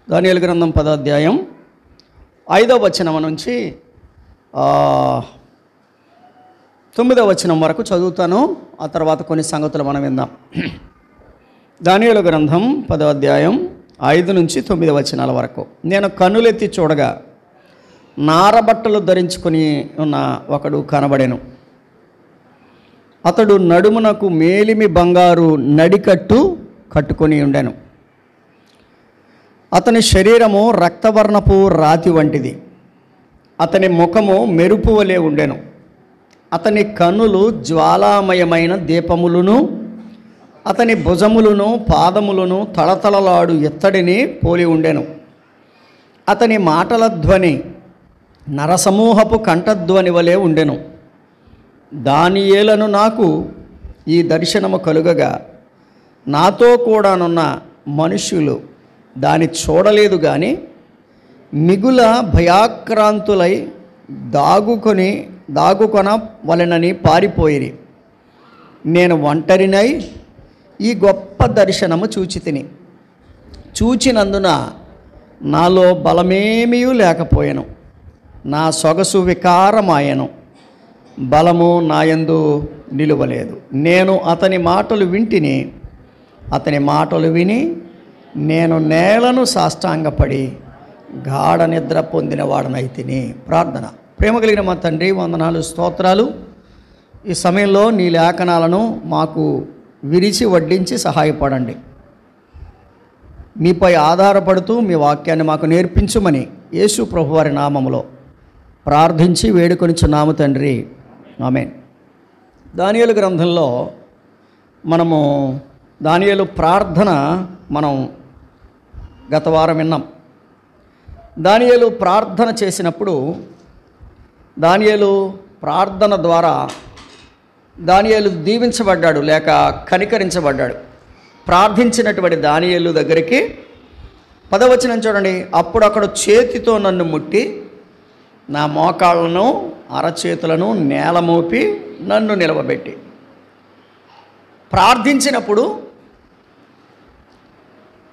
దానియేలు గ్రంథం 10వ అధ్యాయం 5వ వచనం నుంచి 9వ వచనం వరకు చదువుతాను. ఆ తర్వాత కొన్ని సంగతులు మనం విందాం. దానియేలు గ్రంథం 10వ అధ్యాయం 5 నుంచి 9 వచనాల వరకు. నేను కన్నులెత్తి చూడగా నారబట్టలు ధరించుకొని ఉన్న ఒకడు కనబడెను. అతడు నడుమునకు మేలిమి బంగారు నడికట్టు కట్టుకొని ఉండెను. అతని శరీరము రక్తవర్ణపు రాతి వంటిది. అతని ముఖము మెరుపు వలె ఉండెను. అతని కన్నులు జ్వాలామయమైన దీపములను, అతని భుజములను పాదములను తళతళలాడు ఎత్తడిని పోలి ఉండెను. అతని మాటల ధ్వని నరసమూహపు కంఠధ్వని వలె ఉండెను. దానియేలను నాకు ఈ దర్శనము కలుగగా నాతో కూడానున్న మనుష్యులు దాని చూడలేదు కానీ మిగుల భయాక్రాంతులై దాగుకొన వలెనని పారిపోయిరి. నేను ఒంటరినై ఈ గొప్ప దర్శనము చూచితిని. చూచినందున నాలో బలమేమీ లేకపోయెను. నా సొగసు వికారమాయెను. బలము నాయందు నిలువలేదు. నేను అతని మాటలు వింటిని. అతని మాటలు విని నేను నేలను సాష్టాంగపడి గాఢ నిద్ర పొందిన వాడనైతిని. ప్రార్థన. ప్రేమ కలిగిన మా తండ్రి, వందనాలు, స్తోత్రాలు. ఈ సమయంలో నీ లేఖనాలను మాకు విరిచి వడ్డించి సహాయపడండి. మీపై ఆధారపడుతూ మీ వాక్యాన్ని మాకు నేర్పించుమని యేసు ప్రభువారి నామములో ప్రార్థించి వేడుకొనిచున్నాము తండ్రి, ఆమేన్. దానియేలు గ్రంథంలో మనము దానియేలు ప్రార్థన మనం గత వారం విన్నాం. దానియేలు ప్రార్థన చేసినప్పుడు దానియేలు ప్రార్థన ద్వారా దానియేలు దీవించబడ్డాడు, లేక కనికరించబడ్డాడు. ప్రార్థించినటువంటి దానియేలు దగ్గరికి 10వ వచనం చూడండి. అప్పుడు అక్కడ చేతితో నన్ను ముట్టి నా మోకాళ్ళను అరచేతులను నేల మోపి నన్ను నిలవబెట్టి.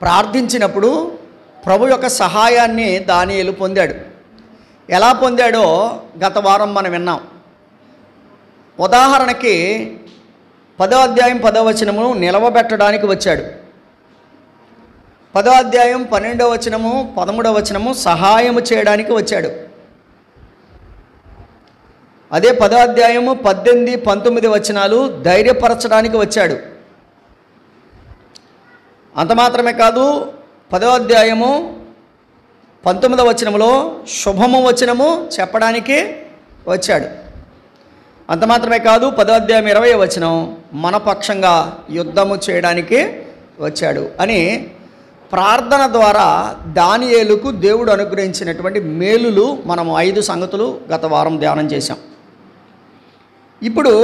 ప్రార్థించినప్పుడు ప్రభు యొక్క సహాయాన్ని దానియేలు పొందాడు. ఎలా పొందాడో గత వారం మనం విన్నాం. ఉదాహరణకి 10వ అధ్యాయం 10వ వచనము నిలవబెట్టడానికి వచ్చాడు. 10వ అధ్యాయం 12వ వచనము 13వ వచనము సహాయము చేయడానికి వచ్చాడు. అదే 10వ అధ్యాయము 18, 19 వచనాలు ధైర్యపరచడానికి వచ్చాడు. అంత మాత్రమే కాదు, 10వ అధ్యాయము 19వ వచనములో శుభము వచనము చెప్పడానికి వచ్చాడు. అంత మాత్రమే కాదు, 10వ అధ్యాయం 20వ వచనం మన పక్షంగా యుద్ధము చేయడానికి వచ్చాడు అని ప్రార్థన ద్వారా దానియేలుకు దేవుడు అనుగ్రహించినటువంటి మేలులు మనము 5 సంగతులు గత వారం ధ్యానం చేశాం. ఇప్పుడు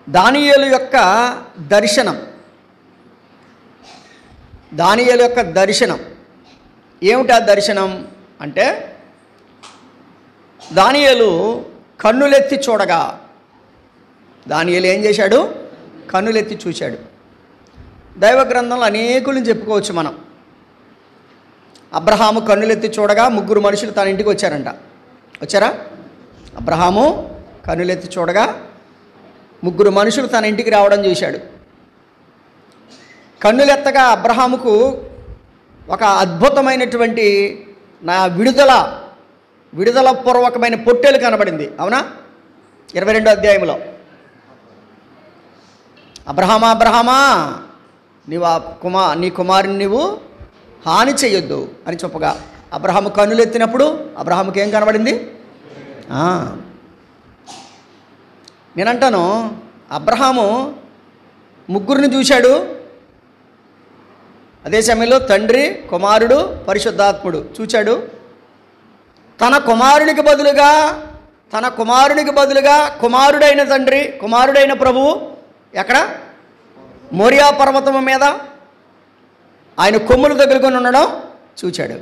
దానియేలు యొక్క దర్శనం ఏమిటా దర్శనం అంటే, దానియేలు కన్నులెత్తి చూడగా, దానియేలు ఏం చేశాడు? కన్నులెత్తి చూశాడు. దైవ గ్రంథంలో అనేకులను చెప్పుకోవచ్చు మనం. అబ్రహాము కన్నులెత్తి చూడగా 3 మనుషులు తన ఇంటికి వచ్చారా? అబ్రహాము కన్నులెత్తి చూడగా 3 మనుషులు తన ఇంటికి రావడం చూశాడు. కన్నులెత్తగా అబ్రహాముకు ఒక అద్భుతమైనటువంటి విడుదల పూర్వకమైన పొట్టేలు కనబడింది. అవునా? 22వ అధ్యాయంలో అబ్రహామా నీ కుమారుని నీవు హాని చెయ్యొద్దు అని చెప్పగా అబ్రహాము కన్నులెత్తినప్పుడు అబ్రహాముకి ఏం కనబడింది? నేనంటాను, అబ్రహాము 3 చూశాడు. అదే సమయంలో తండ్రి, కుమారుడు, పరిశుద్ధాత్ముడు చూచాడు. తన కుమారునికి బదులుగా కుమారుడైన తండ్రి, కుమారుడైన ప్రభువు ఎక్కడ? మోరియా పర్వతము మీద ఆయన కొమ్ములు తగులుకొని ఉండడం చూచాడు.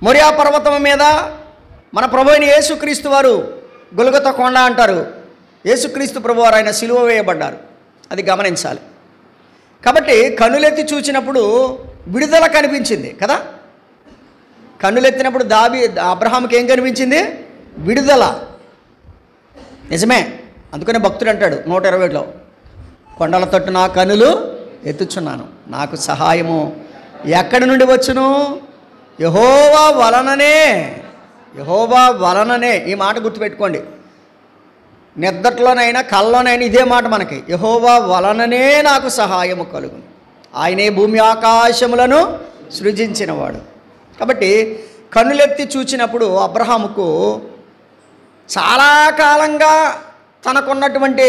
మోరియా పర్వతము మీద మన ప్రభు అయిన యేసుక్రీస్తు వారు, గొల్గొతా కొండ అంటారు, యేసుక్రీస్తు ప్రభు వారు ఆయన సిలువ వేయబడ్డారు. అది గమనించాలి. కాబట్టి కన్నులెత్తి చూచినప్పుడు విడుదల కనిపించింది కదా. కన్నులెత్తినప్పుడు అబ్రహాముకి ఏం కనిపించింది? విడుదల. నిజమే. అందుకనే భక్తుడు అంటాడు 120లో, కొండల తట్టు నా కన్నులు ఎత్తుచున్నాను, నాకు సహాయము ఎక్కడి నుండి వచ్చును? యెహోవా వలననే. యెహోవా వలననే. ఈ మాట గుర్తుపెట్టుకోండి. నిద్రలోనైనా కల్లోనైనా ఇదే మాట మనకి. యెహోవా వలననే నాకు సహాయము కలుగును, ఆయనే భూమి ఆకాశములను సృజించినవాడు. కాబట్టి కన్నులెత్తి చూచినప్పుడు అబ్రహాముకు చాలా కాలంగా తనకున్నటువంటి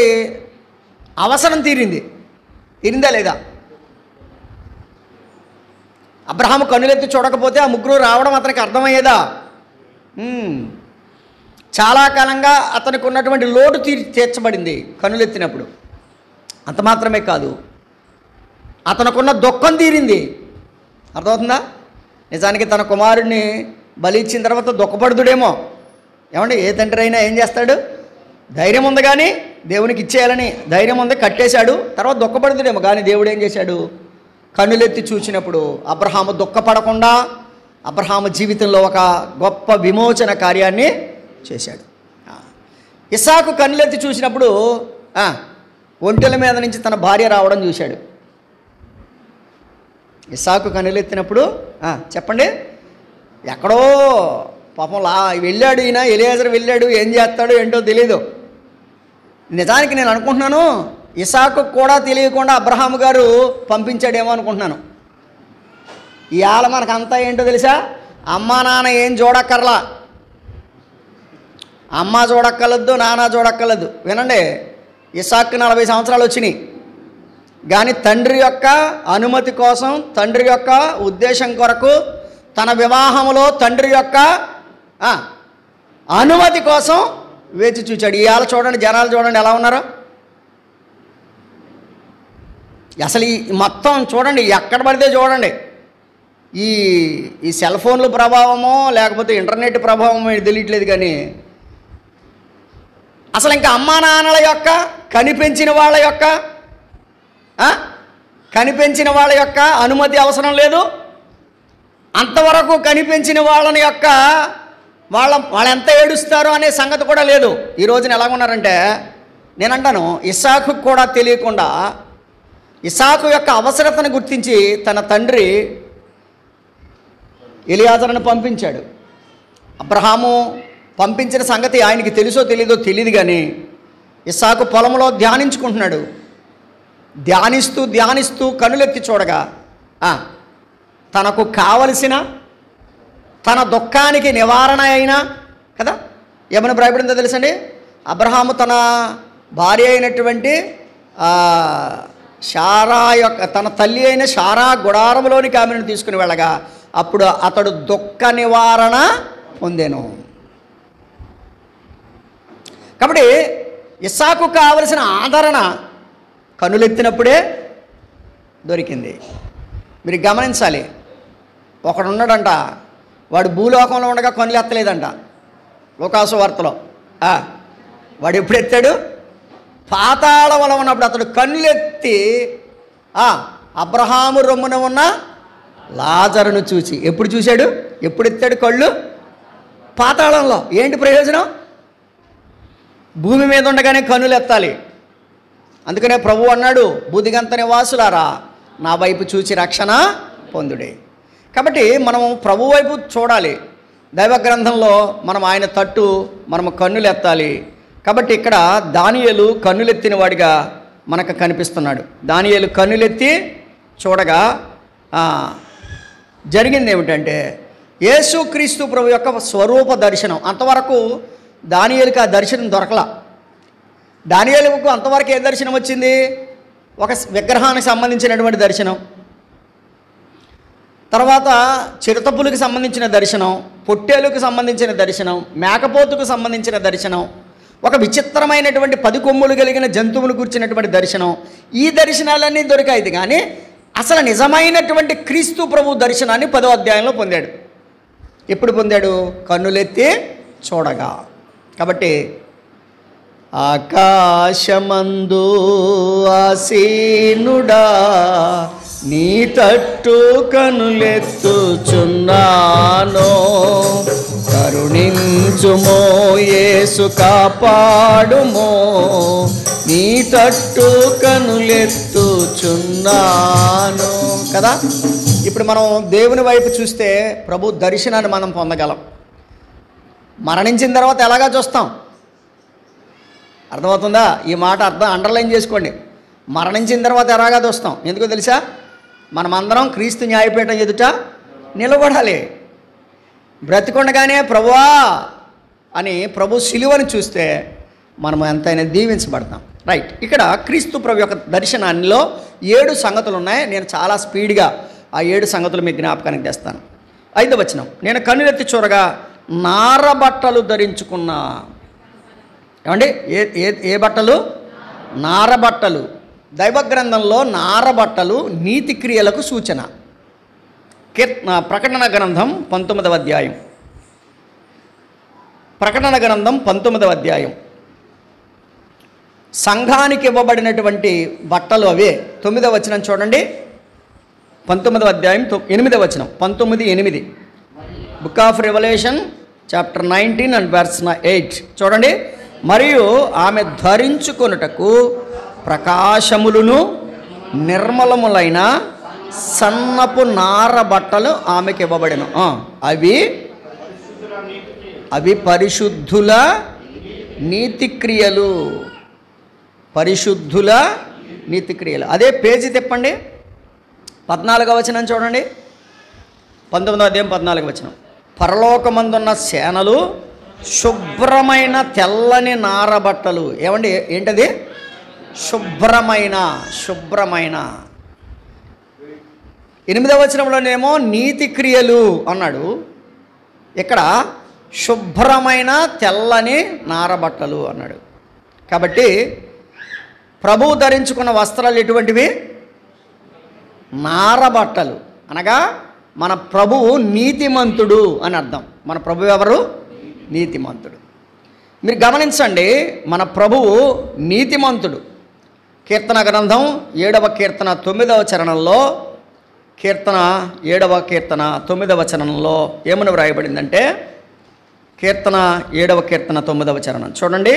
అవసరం తీరిందా లేదా? అబ్రహాము కన్నులెత్తి చూడకపోతే ఆ ముగ్గురు రావడం అతనికి అర్థమయ్యేదా? చాలా కాలంగా అతనికి ఉన్నటువంటి లోటు తీర్చబడింది కన్నులెత్తినప్పుడు. అంత మాత్రమే కాదు, అతనుకున్న దుఃఖం తీరింది. అర్థమవుతుందా? నిజానికి తన కుమారుడిని బలి ఇచ్చిన తర్వాత దుఃఖపడుతుడేమో. ఏమండి, ఏ తండ్రి అయినా ఏం చేస్తాడు? ధైర్యం ఉంది కానీ దేవునికి ఇచ్చేయాలని ధైర్యం ఉంది, కట్టేశాడు. తర్వాత దుఃఖపడుతుడేమో. కానీ దేవుడు ఏం చేశాడు? కన్నులెత్తి చూసినప్పుడు అబ్రహాము దుఃఖపడకుండా అబ్రహాము జీవితంలో ఒక గొప్ప విమోచన కార్యాన్ని చేశాడు. ఇస్సాకు కన్నులెత్తి చూసినప్పుడు ఒంటెల మీద నుంచి తన భార్య రావడం చూశాడు. ఇస్సాకు కన్నులెత్తినప్పుడు చెప్పండి, ఎక్కడో పాపం వెళ్ళాడు ఈయన, ఎలియాజరు వెళ్ళాడు, ఏం చేస్తాడో ఏంటో తెలీదు. నిజానికి నేను అనుకుంటున్నాను ఇస్సాకు కూడా తెలియకుండా అబ్రహాము గారు పంపించాడేమో అనుకుంటున్నాను. ఇవాళ మనకు అంతా ఏంటో తెలుసా? అమ్మా నాన్న ఏం చూడక్కర్లా, అమ్మ చూడక్కర్లేదు, నాన్న చూడక్కర్లేదు. వినండి, ఇస్సాకు 40 సంవత్సరాలు వచ్చినాయి, కానీ తండ్రి యొక్క అనుమతి కోసం, తండ్రి యొక్క ఉద్దేశం కొరకు, తన వివాహంలో తండ్రి యొక్క అనుమతి కోసం వేచి చూచాడు. ఇవాళ చూడండి, జనాలు చూడండి ఎలా ఉన్నారో. అసలు ఈ మొత్తం చూడండి, ఎక్కడ పడితే చూడండి, ఈ సెల్ ఫోన్ల ప్రభావమో లేకపోతే ఇంటర్నెట్ ప్రభావమో తెలియట్లేదు. కానీ అసలు ఇంకా అమ్మా నాన్నల యొక్క కనిపెంచిన వాళ్ళ యొక్క అనుమతి అవసరం లేదు. అంతవరకు కనిపించిన వాళ్ళని యొక్క వాళ్ళు ఎంత ఏడుస్తారో అనే సంగతి కూడా లేదు. ఈ రోజున ఎలా ఉన్నారంటే, నేనంటాను ఇస్సాకు కూడా తెలియకుండా ఇస్సాకు యొక్క అవసరతను గుర్తించి తన తండ్రి ఎలియాజరును పంపించాడు. అబ్రహాము పంపించిన సంగతి ఆయనకి తెలుసో తెలీదో తెలియదు. కానీ ఇస్సాకు పొలంలో ధ్యానించుకుంటున్నాడు. ధ్యానిస్తూ కన్నులెత్తి చూడగా తనకు కావలసిన, తన దుఃఖానికి నివారణ అయినా కదా ఏమైనా భయపడిందో తెలుసండి. అబ్రహాము తన భార్య అయినటువంటి షారా యొక్క తన తల్లి అయిన షారా గుడారంలోనికి ఆమెను తీసుకుని వెళ్ళగా అప్పుడు అతడు దుఃఖ నివారణ పొందెను. కాబట్టి ఇస్సాకు కావలసిన ఆదరణ కన్నులెత్తినప్పుడే దొరికింది. మీరు గమనించాలి, ఒకడున్నాడంట, వాడు భూలోకంలో ఉండగా కన్నులు ఎత్తలేదంట. లోకాసు వార్తలో వాడు ఎప్పుడు ఎత్తాడు? పాతాళంలో ఉన్నప్పుడు అతడు కన్నులెత్తి అబ్రహాము రొమ్మున ఉన్న లాజరును చూసి. ఎప్పుడు చూశాడు? ఎప్పుడు ఎత్తాడు కళ్ళు? పాతాళంలో. ఏంటి ప్రయోజనం? భూమి మీద ఉండగానే కన్నులు ఎత్తాలి. అందుకనే ప్రభు అన్నాడు, బుద్ధిగంత నివాసులారా నా వైపు చూచి రక్షణ పొందుడే. కాబట్టి మనము ప్రభు వైపు చూడాలి. దైవ గ్రంథంలో మనం ఆయన తట్టు మనము కన్నులు ఎత్తాలి. కాబట్టి ఇక్కడ దానియేలు కన్నులెత్తిన వాడిగా మనకు కనిపిస్తున్నాడు. దానియేలు కన్నులెత్తి చూడగా జరిగింది ఏమిటంటే యేసుక్రీస్తు ప్రభు యొక్క స్వరూప దర్శనం. అంతవరకు దానియేలుకి ఆ దర్శనం దొరకలా. దానియేలుకు అంతవరకు ఏ దర్శనం వచ్చింది? ఒక విగ్రహానికి సంబంధించినటువంటి దర్శనం, తర్వాత చిరుతపులికి సంబంధించిన దర్శనం, పొట్టేలుకు సంబంధించిన దర్శనం, మేకపోతుకు సంబంధించిన దర్శనం, ఒక విచిత్రమైనటువంటి 10 కొమ్ములు కలిగిన జంతువులు కూర్చున్నటువంటి దర్శనం. ఈ దర్శనాలన్నీ దొరికాయి. కానీ అసలు నిజమైనటువంటి క్రీస్తు ప్రభు దర్శనాన్ని 10వ అధ్యాయంలో పొందాడు. ఎప్పుడు పొందాడు? కన్నులెత్తి చూడగా. కాబట్టి ఆకాశమందు ఆసీనుడా నీ తట్టు కనులెత్తుచున్నాను, కరుణించుమో యేసు కాపాడుమో, నీ తట్టు కనులెత్తుచున్నాను కదా. ఇప్పుడు మనం దేవుని వైపు చూస్తే ప్రభు దర్శనాన్ని మనం పొందగలం. మరణించిన తర్వాత ఎలాగా చూస్తాం? అర్థమవుతుందా? ఈ మాట అండర్లైన్ చేసుకోండి. మరణించిన తర్వాత ఎలాగా చూస్తాం? ఎందుకో తెలుసా? మనమందరం క్రీస్తు న్యాయపీఠం ఎదుట నిలబడాలి. బ్రతికొండగానే ప్రభువా అని ప్రభు సిలువని చూస్తే మనం ఎంతైనా దీవించబడతాం. రైట్. ఇక్కడ క్రీస్తు ప్రభు యొక్క దర్శనాల్లో 7 సంగతులు ఉన్నాయి. నేను చాలా స్పీడ్గా ఆ 7 సంగతులు మీకు జ్ఞాపకానికి తెస్తాను. 5వ వచనం, నేను కన్నులెత్తి చూడగా నారబట్టలు ధరించుకున్నా. ఏమండి? ఏ బట్టలు? నారబట్టలు. దైవ గ్రంథంలో నారబట్టలు నీతి క్రియలకు సూచన. ప్రకటన గ్రంథం 19వ అధ్యాయం. ప్రకటన గ్రంథం 19వ అధ్యాయం. సంఘానికి ఇవ్వబడినటువంటి బట్టలు అవే. 9వ వచనం చూడండి. 19వ అధ్యాయం 8వ వచనం. 19:8. Book of revolution chapter 19 and verse 8 చూడండి. మరియు ఆమె ధరించుకొనుటకు ప్రకాశములను నిర్మలములైన సన్నపు నార బట్టలు ఆమెకి ఇవ్వబడెను. అవి పరిశుద్ధుల నీతి క్రియలు. పరిశుద్ధుల నీతి క్రియలు. అదే పేజీ తిప్పండి. 14వ వచనం చూడండి. 19వ అధ్యాయం 14వ వచనం. పరలోకమందున్న సేనలు శుభ్రమైన తెల్లని నారబట్టలు. ఏమండి? ఏంటది? శుభ్రమైన. 8వ వచనంలోనేమో నీతి క్రియలు అన్నాడు. ఇక్కడ శుభ్రమైన తెల్లని నారబట్టలు అన్నాడు. కాబట్టి ప్రభువు ధరించుకున్న వస్త్రాలు ఎటువంటివి? నారబట్టలు. అనగా మన ప్రభువు నీతిమంతుడు అని అర్థం. మన ప్రభువు ఎవరు? నీతిమంతుడు. మీరు గమనించండి, మన ప్రభువు నీతిమంతుడు. కీర్తన గ్రంథం 7వ కీర్తన 9వ చరణంలో, కీర్తన 7వ కీర్తన 9వ చరణంలో ఏమని వ్రాయబడిందంటే, కీర్తన 7వ కీర్తన 9వ చరణం చూడండి.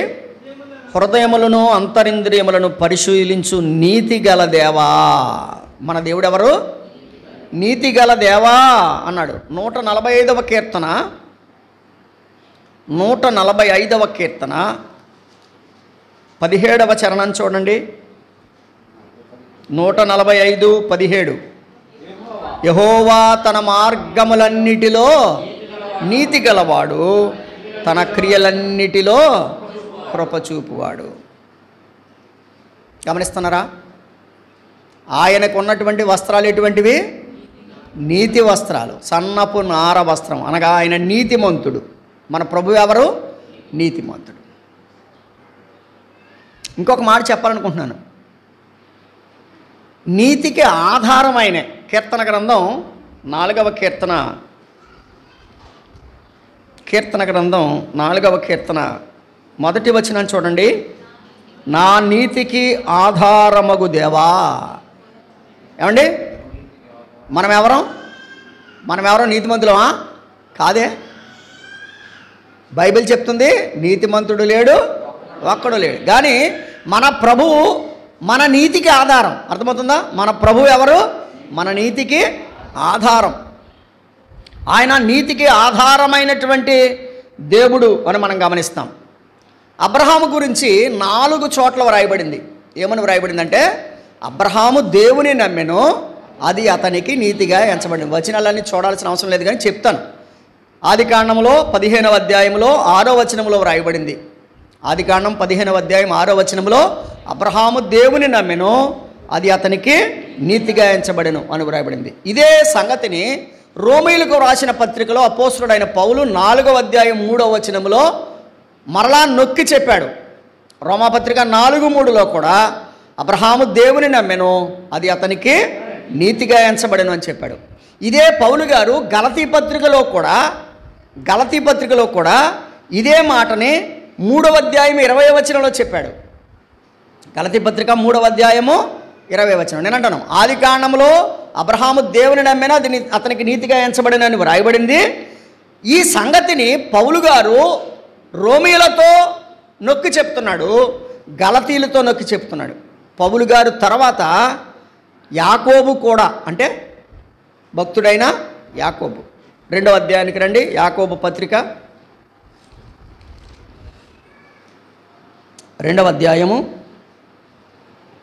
హృదయములను అంతరింద్రియములను పరిశీలించు నీతి గల దేవా. మన దేవుడు ఎవరు? నీతి గల దేవా అన్నాడు. 145వ కీర్తన 145వ కీర్తన 17వ చరణం చూడండి. 145:17. యెహోవా తన మార్గములన్నిటిలో నీతి గలవాడు, తన క్రియలన్నిటిలో కృపచూపువాడు. గమనిస్తున్నారా? ఆయనకు ఉన్నటువంటి వస్త్రాలు ఎటువంటివి? నీతి వస్త్రాలు. సన్నపు నార వస్త్రం అనగా ఆయన నీతిమంతుడు. మన ప్రభు ఎవరు? నీతిమంతుడు. ఇంకొక మాట చెప్పాలనుకుంటున్నాను. నీతికి ఆధారం ఆయనే. కీర్తన గ్రంథం 4వ కీర్తన, కీర్తన గ్రంథం 4వ కీర్తన 1వ వచనం చూడండి. నా నీతికి ఆధారమగు దేవా. ఏమండి? మనం ఎవరం నీతిమంతులమా? కాదే. బైబిల్ చెప్తుంది నీతిమంతుడు లేడు, ఒక్కడు లేడు. కానీ మన ప్రభువు మన నీతికి ఆధారం. అర్థమవుతుందా? మన ప్రభువు ఎవరు? మన నీతికి ఆధారం. ఆయన నీతికి ఆధారమైనటువంటి దేవుడు అని మనం గమనిస్తాం. అబ్రహాము గురించి 4 చోట్ల వ్రాయబడింది. ఏమని వ్రాయబడిందంటే, అబ్రహాము దేవుని నమ్మెను, అది అతనికి నీతిగా ఎంచబడింది. వచనాలన్నీ చూడాల్సిన అవసరం లేదు కానీ చెప్తాను. ఆదికాండంలో 15వ అధ్యాయంలో 6వ వచనంలో వ్రాయబడింది. ఆదికాండం 15వ అధ్యాయం 6వ వచనంలో అబ్రహాము దేవుని నమ్మెను, అది అతనికి నీతిగా ఎంచబడెను అని వ్రాయబడింది. ఇదే సంగతిని రోమీయులకు రాసిన పత్రికలో అపోస్తలుడైన పౌలు 4వ అధ్యాయం 3వ వచనంలో మరలా నొక్కి చెప్పాడు. రోమాపత్రిక 4:3లో కూడా అబ్రహాము దేవుని నమ్మెను, అది అతనికి నీతిగా ఎంచబడెను అని చెప్పాడు. ఇదే పౌలు గారు గలతీ పత్రికలో కూడా ఇదే మాటని 3వ అధ్యాయం 20వ వచనంలో చెప్పాడు. గలతీ పత్రిక 3వ అధ్యాయము 20వ వచనం. నేను అంటాను, ఆది కాండంలో అబ్రహాము దేవుని నమ్మిన అది అతనికి నీతిగా ఎంచబడినని రాయబడింది. ఈ సంగతిని పౌలు గారు రోమీయులతో నొక్కి చెప్తున్నాడు, గలతీయులతో నొక్కి చెప్తున్నాడు. పౌలు గారు తర్వాత యాకోబు కూడా, అంటే భక్తుడైన యాకోబు. 2వ అధ్యాయానికి రండి. యాకోబు పత్రిక 2వ అధ్యాయము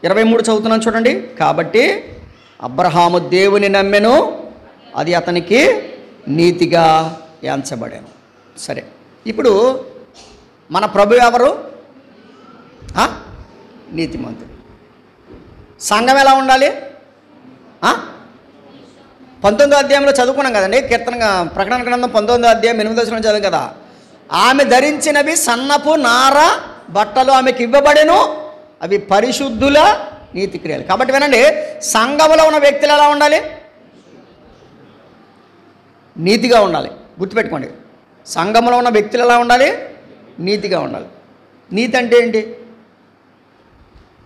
23 చదువుతున్నాను చూడండి. కాబట్టి అబ్రహాము దేవుని నమ్మెను, అది అతనికి నీతిగా ఎంచబడెను. సరే, ఇప్పుడు మన ప్రభు ఎవరు? నీతిమంతుడు. సంఘం ఎలా ఉండాలి? 19వ అధ్యాయంలో చదువుకున్నాం కదండి, ప్రకటన గ్రంథం 19వ అధ్యాయం 8వ వచనం చదువు కదా. ఆమె ధరించినవి సన్నపు నార బట్టలు ఆమెకి ఇవ్వబడెను, అవి పరిశుద్ధుల నీతి క్రియలు. కాబట్టి వినండి, సంఘములో ఉన్న వ్యక్తులు ఎలా ఉండాలి? నీతిగా ఉండాలి. గుర్తుపెట్టుకోండి, సంఘంలో ఉన్న వ్యక్తులు ఎలా ఉండాలి? నీతిగా ఉండాలి. నీతి అంటే ఏంటి?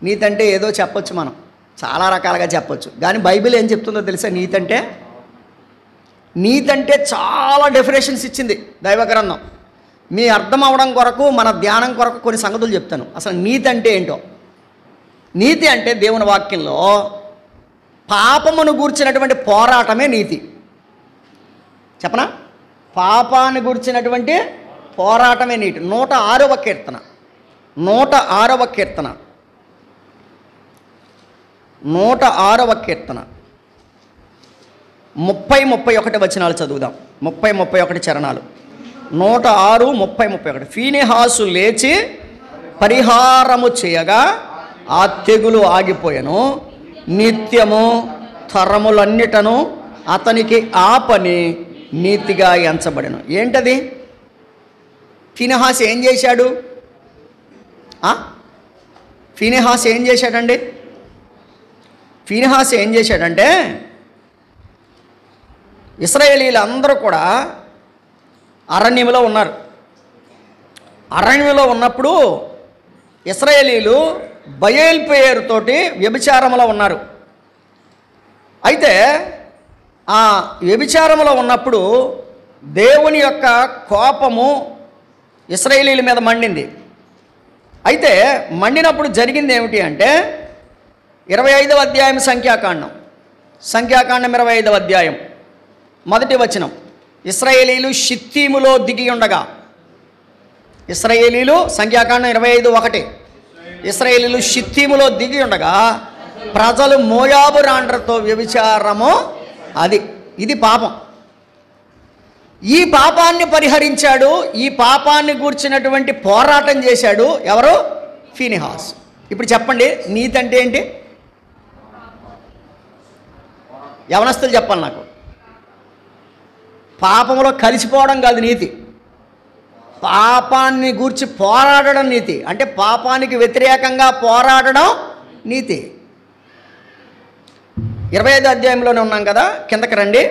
నీతి అంటే ఏదో చెప్పొచ్చు, మనం చాలా రకాలుగా చెప్పొచ్చు. కానీ బైబిల్ ఏం చెప్తుందో తెలుసా? నీతి అంటే చాలా డెఫినేషన్స్ ఇచ్చింది దైవ గ్రంథం. మీ అర్థం అవడం కొరకు, మన ధ్యానం కొరకు కొన్ని సంగతులు చెప్తాను. అసలు నీతి అంటే ఏంటో. నీతి అంటే దేవుని వాక్యంలో పాపమును గూర్చినటువంటి పోరాటమే నీతి. చెప్పనా? పాపాన్ని గూర్చినటువంటి పోరాటమే నీతి. 106వ కీర్తన 106వ కీర్తన 106వ కీర్తన 30-31 వచనాలు చదువుదాం. 30-31 చరణాలు. 106:30-31. ఫీనెహాసు లేచి పరిహారము చేయగా ఆ తెగులు ఆగిపోయెను, నిత్యము తరములన్నిటను అతనికి ఆ పని నీతిగా ఎంచబడెను. ఏంటది? ఫీనెహాసు ఏం చేశాడు? ఫీనెహాసు ఏం చేశాడండి? ఫీనెహాసు ఏం చేశాడంటే, ఇశ్రాయేలీలు అందరూ కూడా అరణ్యంలో ఉన్నారు. అరణ్యంలో ఉన్నప్పుడు ఇశ్రాయేలీలు బయల్ పేరుతోటి వ్యభిచారంలో ఉన్నారు. అయితే ఆ వ్యభిచారంలో ఉన్నప్పుడు దేవుని యొక్క కోపము ఇశ్రాయేలీల మీద మండింది. అయితే మండినప్పుడు జరిగింది ఏమిటి అంటే, 25వ అధ్యాయం సంఖ్యాకాండం 25వ అధ్యాయం 1వ వచనం. ఇశ్రాయేలీలు షిత్తీములో దిగి ఉండగా, ఇశ్రాయేలీలు సంఖ్యాకాండం 25:1. ఇశ్రాయేలీలు షిత్తీములో దిగి ఉండగా ప్రజలు మోయాబు రాండ్రతో వ్యభిచారము, ఇది పాపం. ఈ పాపాన్ని పరిహరించాడు, ఈ పాపాన్ని గూర్చినటువంటి పోరాటం చేశాడు ఎవరు? ఫీనెహాసు. ఇప్పుడు చెప్పండి, నీతి అంటే ఏంటి? యవనస్తులు చెప్పాలి నాకు. పాపంలో కలిసిపోవడం కాదు నీతి. పాపాన్ని గూర్చి పోరాడడం నీతి. అంటే పాపానికి వ్యతిరేకంగా పోరాడడం నీతి. 25వ అధ్యాయంలోనే ఉన్నాం కదా, కిందకి రండి.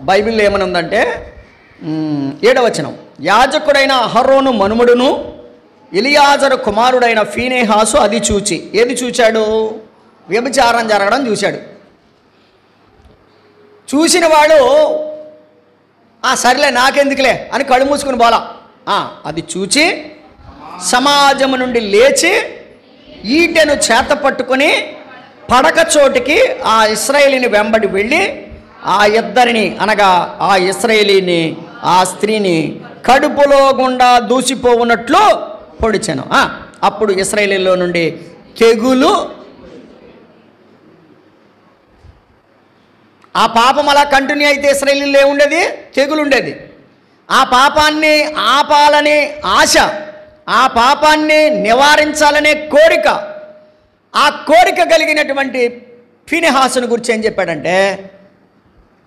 బైబిల్లో ఏమని ఉందంటే 7వ వచనం. యాజకుడైన అహరోను మనుమడును ఎలియాజరు కుమారుడైన ఫీనెహాసు అది చూచి, ఏది చూచాడు? వ్యభిచారం జరగడం చూశాడు. చూసిన వాడు సరేలే నాకెందుకులే అని కళ్ళు మూసుకుని పోలా. అది చూచి సమాజము నుండి లేచి ఈటెను చేత పట్టుకొని పడక చోటికి ఆ ఇశ్రాయేలీని వెంబడి వెళ్ళి ఆ ఇద్దరిని, అనగా ఆ ఇశ్రాయేలీని ఆ స్త్రీని కడుపులో గుండా దూసిపోవునట్లు పొడిచెను. అప్పుడు ఇశ్రాయేలీలో నుండి తెగులు, ఆ పాపం అలా కంటిన్యూ అయితే ఇశ్రాయేలీలో ఏముండేది? తెగులు ఉండేది. ఆ పాపాన్ని ఆపాలనే ఆశ, ఆ పాపాన్ని నివారించాలనే కోరిక, ఆ కోరిక కలిగినటువంటి ఫీనెహాసును గురించి ఏం చెప్పాడంటే,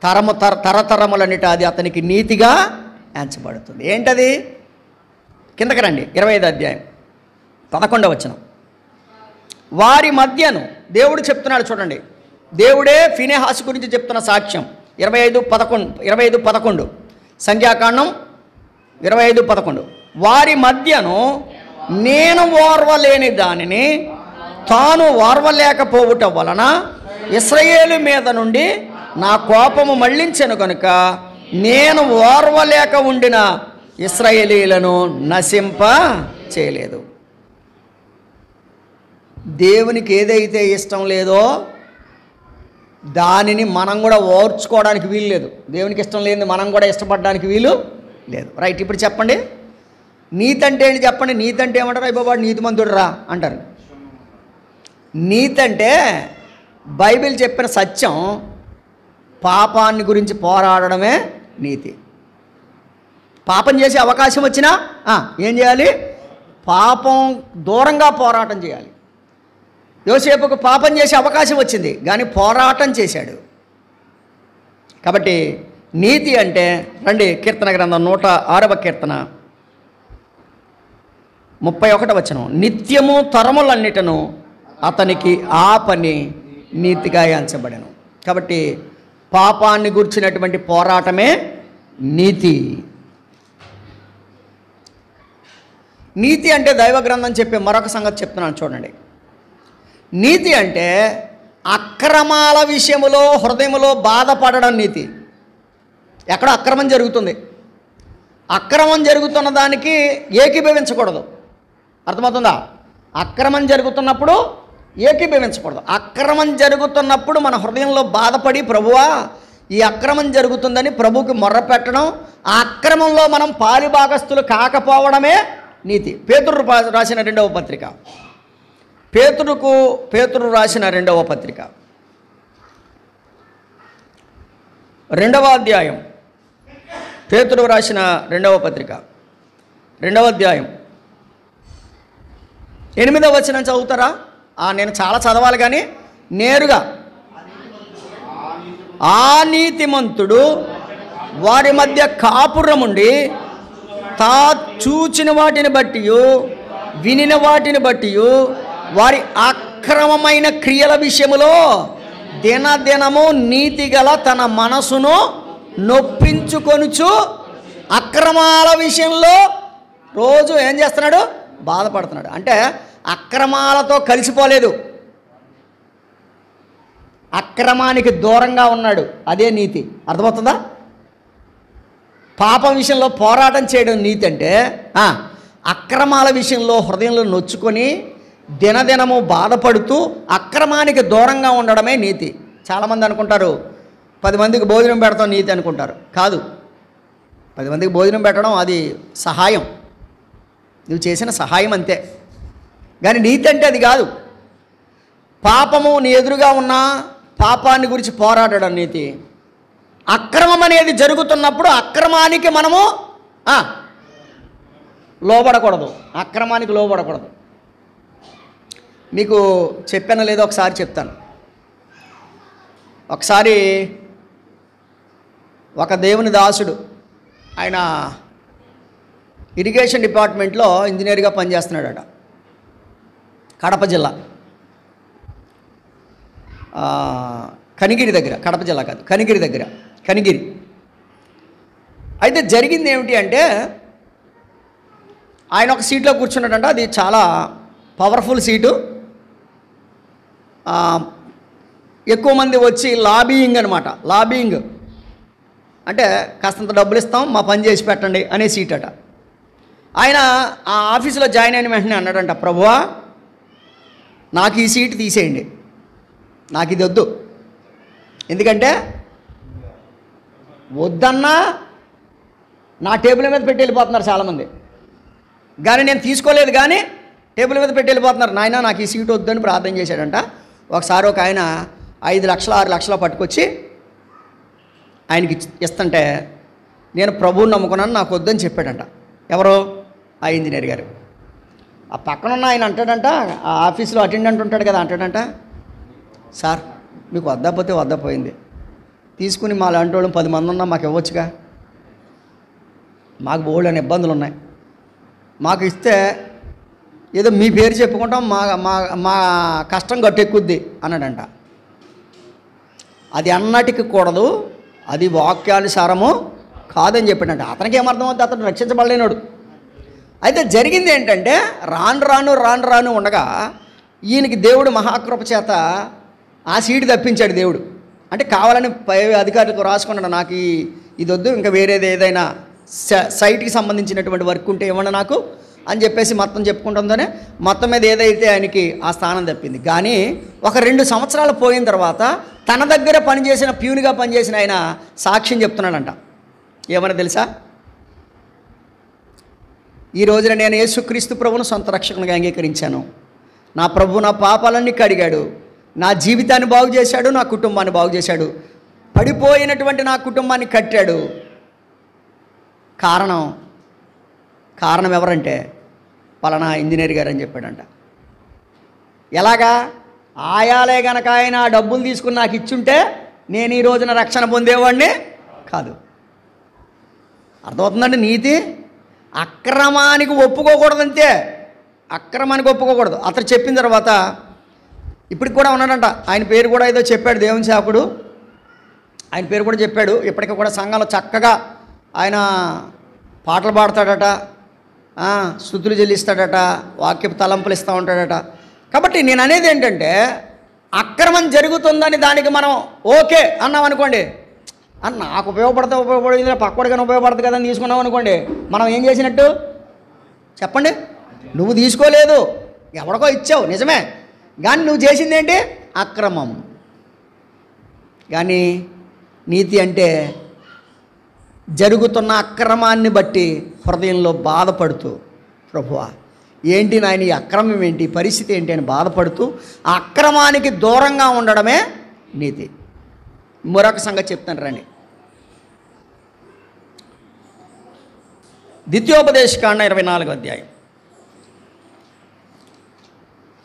తరతరములన్నిట అది అతనికి నీతిగా ఎంచబడుతుంది. ఏంటది? కిందకి రండి. 25వ అధ్యాయం 11వ వచనం. వారి మధ్యను దేవుడు చెప్తున్నాడు చూడండి. దేవుడే ఫీనెహాసు గురించి చెప్తున్న సాక్ష్యం. 25:11 సంఖ్యాకాండం 25:11. వారి మధ్యను నేను ఓర్వలేని దానిని తాను ఓర్వలేకపోవుట వలన ఇశ్రాయేలు మీద నుండి నా కోపము మళ్లించెను కనుక నేను ఓర్వలేక ఉండిన ఇశ్రాయేలీలను నశింప చేయలేదు. దేవునికి ఏదైతే ఇష్టం లేదో దానిని మనం కూడా ఓర్చుకోవడానికి వీలు లేదు. దేవునికి ఇష్టం లేనిది మనం కూడా ఇష్టపడడానికి వీలు లేదు. రైట్, ఇప్పుడు చెప్పండి, నీతి అంటే ఏంటి చెప్పండి. నీతి అంటే ఏమంటారు? అయ్యబాబు నీతిమంతుడు రా అంటారు. నీతి అంటే బైబిల్ చెప్పిన సత్యం, పాపాన్ని గురించి పోరాడడమే నీతి. పాపం చేసే అవకాశం వచ్చినా ఏం చేయాలి? పాపం దూరంగా పోరాటం చేయాలి. యోసేపుకు పాపం చేసే అవకాశం వచ్చింది కానీ పోరాటం చేశాడు. కాబట్టి నీతి అంటే, రండి కీర్తన గ్రంథం 106వ కీర్తన 31వ వచనం, నిత్యము తరములన్నిటను అతనికి ఆ పని నీతిగా ఎంచబడెను. కాబట్టి పాపాన్ని గుర్చినటువంటి పోరాటమే నీతి. నీతి అంటే దైవ గ్రంథం చెప్పే మరొక సంగతి చెప్తున్నాను చూడండి. నీతి అంటే అక్రమాల విషయములో హృదయములో బాధపడడం నీతి. ఎక్కడ అక్రమం జరుగుతుంది, అక్రమం జరుగుతున్న దానికి ఏకీభవించకూడదు. అర్థమవుతుందా? అక్రమం జరుగుతున్నప్పుడు ఏకీభవించకూడదు. అక్రమం జరుగుతున్నప్పుడు మన హృదయంలో బాధపడి, ప్రభువా ఈ అక్రమం జరుగుతుందని ప్రభువుకి మొర్ర పెట్టడం, ఆ అక్రమంలో మనం పాలిభాగస్తులు కాకపోవడమే నీతి. పేతురు రాసిన 2వ పత్రిక, పేతురు రాసిన 2వ పత్రిక 2వ అధ్యాయం, పేతురు రాసిన 2వ పత్రిక 2వ అధ్యాయం 8వ వచనం చదువుతారా? నేను చాలా చదవాలి కానీ నేరుగా, ఆ నీతిమంతుడు వారి మధ్య కాపురముండి తా చూచిన వాటిని బట్టి వినిన వాటిని బట్టి వారి అక్రమమైన క్రియల విషయములో దినదినము నీతిగల తన మనసును నొప్పించుకొనుచు అక్రమాల విషయంలో రోజు ఏం చేస్తున్నాడు? బాధపడుతున్నాడు. అంటే అక్రమాలతో కలిసిపోలేదు, అక్రమానికి దూరంగా ఉన్నాడు. అదే నీతి. అర్థమవుతుందా? పాపం విషయంలో పోరాటం చేయడం నీతి అంటే, అక్రమాల విషయంలో హృదయంలో నొచ్చుకొని దినదినము బాధపడుతూ అక్రమానికి దూరంగా ఉండడమే నీతి. చాలామంది అనుకుంటారు 10 మందికి భోజనం పెడతాం నీతి అనుకుంటారు. కాదు, 10 మందికి భోజనం పెట్టడం అది సహాయం, నువ్వు చేసిన సహాయం అంతే. కానీ నీతి అంటే అది కాదు. పాపము నీ ఎదురుగా ఉన్న పాపాన్ని గురించి పోరాడడం నీతి. అక్రమం అనేది జరుగుతున్నప్పుడు అక్రమానికి మనము లోబడకూడదు, అక్రమానికి లోబడకూడదు. మీకు చెప్పాను లేదో ఒకసారి చెప్తాను. ఒకసారి ఒక దేవుని దాసుడు, ఆయన ఇరిగేషన్ డిపార్ట్మెంట్లో ఇంజనీర్గా పనిచేస్తున్నాడట. కడప జిల్లా కనిగిరి దగ్గర, కడప జిల్లా కాదు కనిగిరి దగ్గర, కనిగిరి. అయితే జరిగింది ఏమిటి అంటే, ఆయన ఒక సీట్లో కూర్చున్నాడంట. అది చాలా పవర్ఫుల్ సీటు. ఎక్కువ మంది వచ్చి లాబియింగ్ అనమాట. లాబియింగ్ అంటే కాస్తంత డబ్బులు ఇస్తాం, మా పని చేసి పెట్టండి అనే సీట్ అట. ఆయన ఆ ఆఫీసులో జాయిన్ అయిన వెంటనే అన్నాడంట, ప్రభువా నాకు ఈ సీటు తీసేయండి, నాకు ఇది వద్దు. ఎందుకంటే వద్దన్నా నా టేబుల్ మీద పెట్టి వెళ్ళిపోతున్నారు చాలామంది. కానీ నేను తీసుకోలేదు, కానీ టేబుల్ మీద పెట్టి వెళ్ళిపోతున్నారు. నాయన నాకు ఈ సీటు వద్దని ప్రార్థన చేశాడంట. ఒకసారి ఒక ఆయన 5 లక్షలు 6 లక్షలు పట్టుకొచ్చి ఆయనకి ఇస్తుంటే, నేను ప్రభువుని నమ్ముకున్నాను, నాకు వద్దని చెప్పాడంట. ఎవరో? ఆ ఇంజనీర్ గారు. ఆ పక్కనున్న ఆయన అంటాడంట, ఆ ఆఫీస్లో అటెండెంట్ ఉంటాడు కదా, అంటాడంట, సార్ మీకు వద్దపోతే వద్దపోయింది, తీసుకుని మా లాంటి వాళ్ళు 10 మంది ఉన్నా మాకు ఇవ్వచ్చుగా, మాకు బోల్డని ఇబ్బందులు ఉన్నాయి, మాకు ఇస్తే ఏదో మీ పేరు చెప్పుకుంటాం, మా మా మా కష్టం గట్టెక్కుద్ది అన్నాడంట. అది అన్నటికి కూడదు, అది వాక్యానుసారము కాదని చెప్పాడంట. అతనికి ఏమర్థం అవుతుంది? అతను రక్షించబడలేనాడు. అయితే జరిగింది ఏంటంటే, రాను రాను ఉండగా ఈయనకి దేవుడు మహాకృప చేత ఆ సీటు తప్పించాడు దేవుడు. అంటే కావాలని పై అధికారులకు రాసుకున్నాడు, నాకు ఇది వద్దు, ఇంకా వేరేది ఏదైనా సైట్కి సంబంధించినటువంటి వర్క్ ఉంటే ఇవ్వండి నాకు అని చెప్పేసి మొత్తం చెప్పుకుంటుందనే మొత్తం మీద ఏదైతే ఆయనకి ఆ స్థానం తప్పింది. కానీ ఒక 2 సంవత్సరాలు పోయిన తర్వాత తన దగ్గర పనిచేసిన ప్యూన్గా పనిచేసిన ఆయన సాక్ష్యం చెప్తున్నాడంట. ఏమన్నా తెలుసా? ఈ రోజున నేను యేసుక్రీస్తు ప్రభువును సొంత రక్షకునిగా అంగీకరించాను. నా ప్రభు నా పాపాలన్నీ కడిగాడు, నా జీవితాన్ని బాగు చేశాడు, నా కుటుంబాన్ని బాగు చేశాడు, పడిపోయినటువంటి నా కుటుంబాన్ని కట్టాడు. కారణం ఎవరంటే పలానా ఇంజనీర్ గారు అని చెప్పాడంట. ఎలాగా? ఆయాలే గనక ఆయన డబ్బులు తీసుకుని నాకు ఇచ్చుంటే నేను ఈ రోజున రక్షణ పొందేవాడిని కాదు. అర్థమవుతుందండి? నీతి అక్రమానికి ఒప్పుకోకూడదంతే, అక్రమానికి ఒప్పుకోకూడదు. అతను చెప్పిన తర్వాత ఇప్పటికి కూడా ఉన్నాడంట. ఆయన పేరు కూడా ఏదో చెప్పాడు, దేవుని సేవకుడు ఆయన పేరు కూడా చెప్పాడు. ఇప్పటికీ కూడా సంఘంలో చక్కగా ఆయన పాటలు పాడతాడట, స్తుతులు చెల్లిస్తాడట, వాక్యపు తలంపులు ఇస్తూ ఉంటాడట. కాబట్టి నేను అనేది ఏంటంటే, అక్రమం జరుగుతుందని దానికి మనం ఓకే అన్నాం అనుకోండి, అని నాకు ఉపయోగపడుతుంది పక్కడికైనా ఉపయోగపడుతుంది కదా అని తీసుకున్నాం అనుకోండి, మనం ఏం చేసినట్టు చెప్పండి? నువ్వు తీసుకోలేదు, ఎవరికో ఇచ్చావు నిజమే, కానీ నువ్వు చేసింది ఏంటి? అక్రమం. కానీ నీతి అంటే జరుగుతున్న అక్రమాన్ని బట్టి హృదయంలో బాధపడుతూ, ప్రభువా ఏంటి నాయన ఈ అక్రమం ఏంటి, పరిస్థితి ఏంటి అని బాధపడుతూ ఆ అక్రమానికి దూరంగా ఉండడమే నీతి. మరొక సంగతి చెప్తాను రండి. ద్వితీయోపదేశకాండ 24వ అధ్యాయం.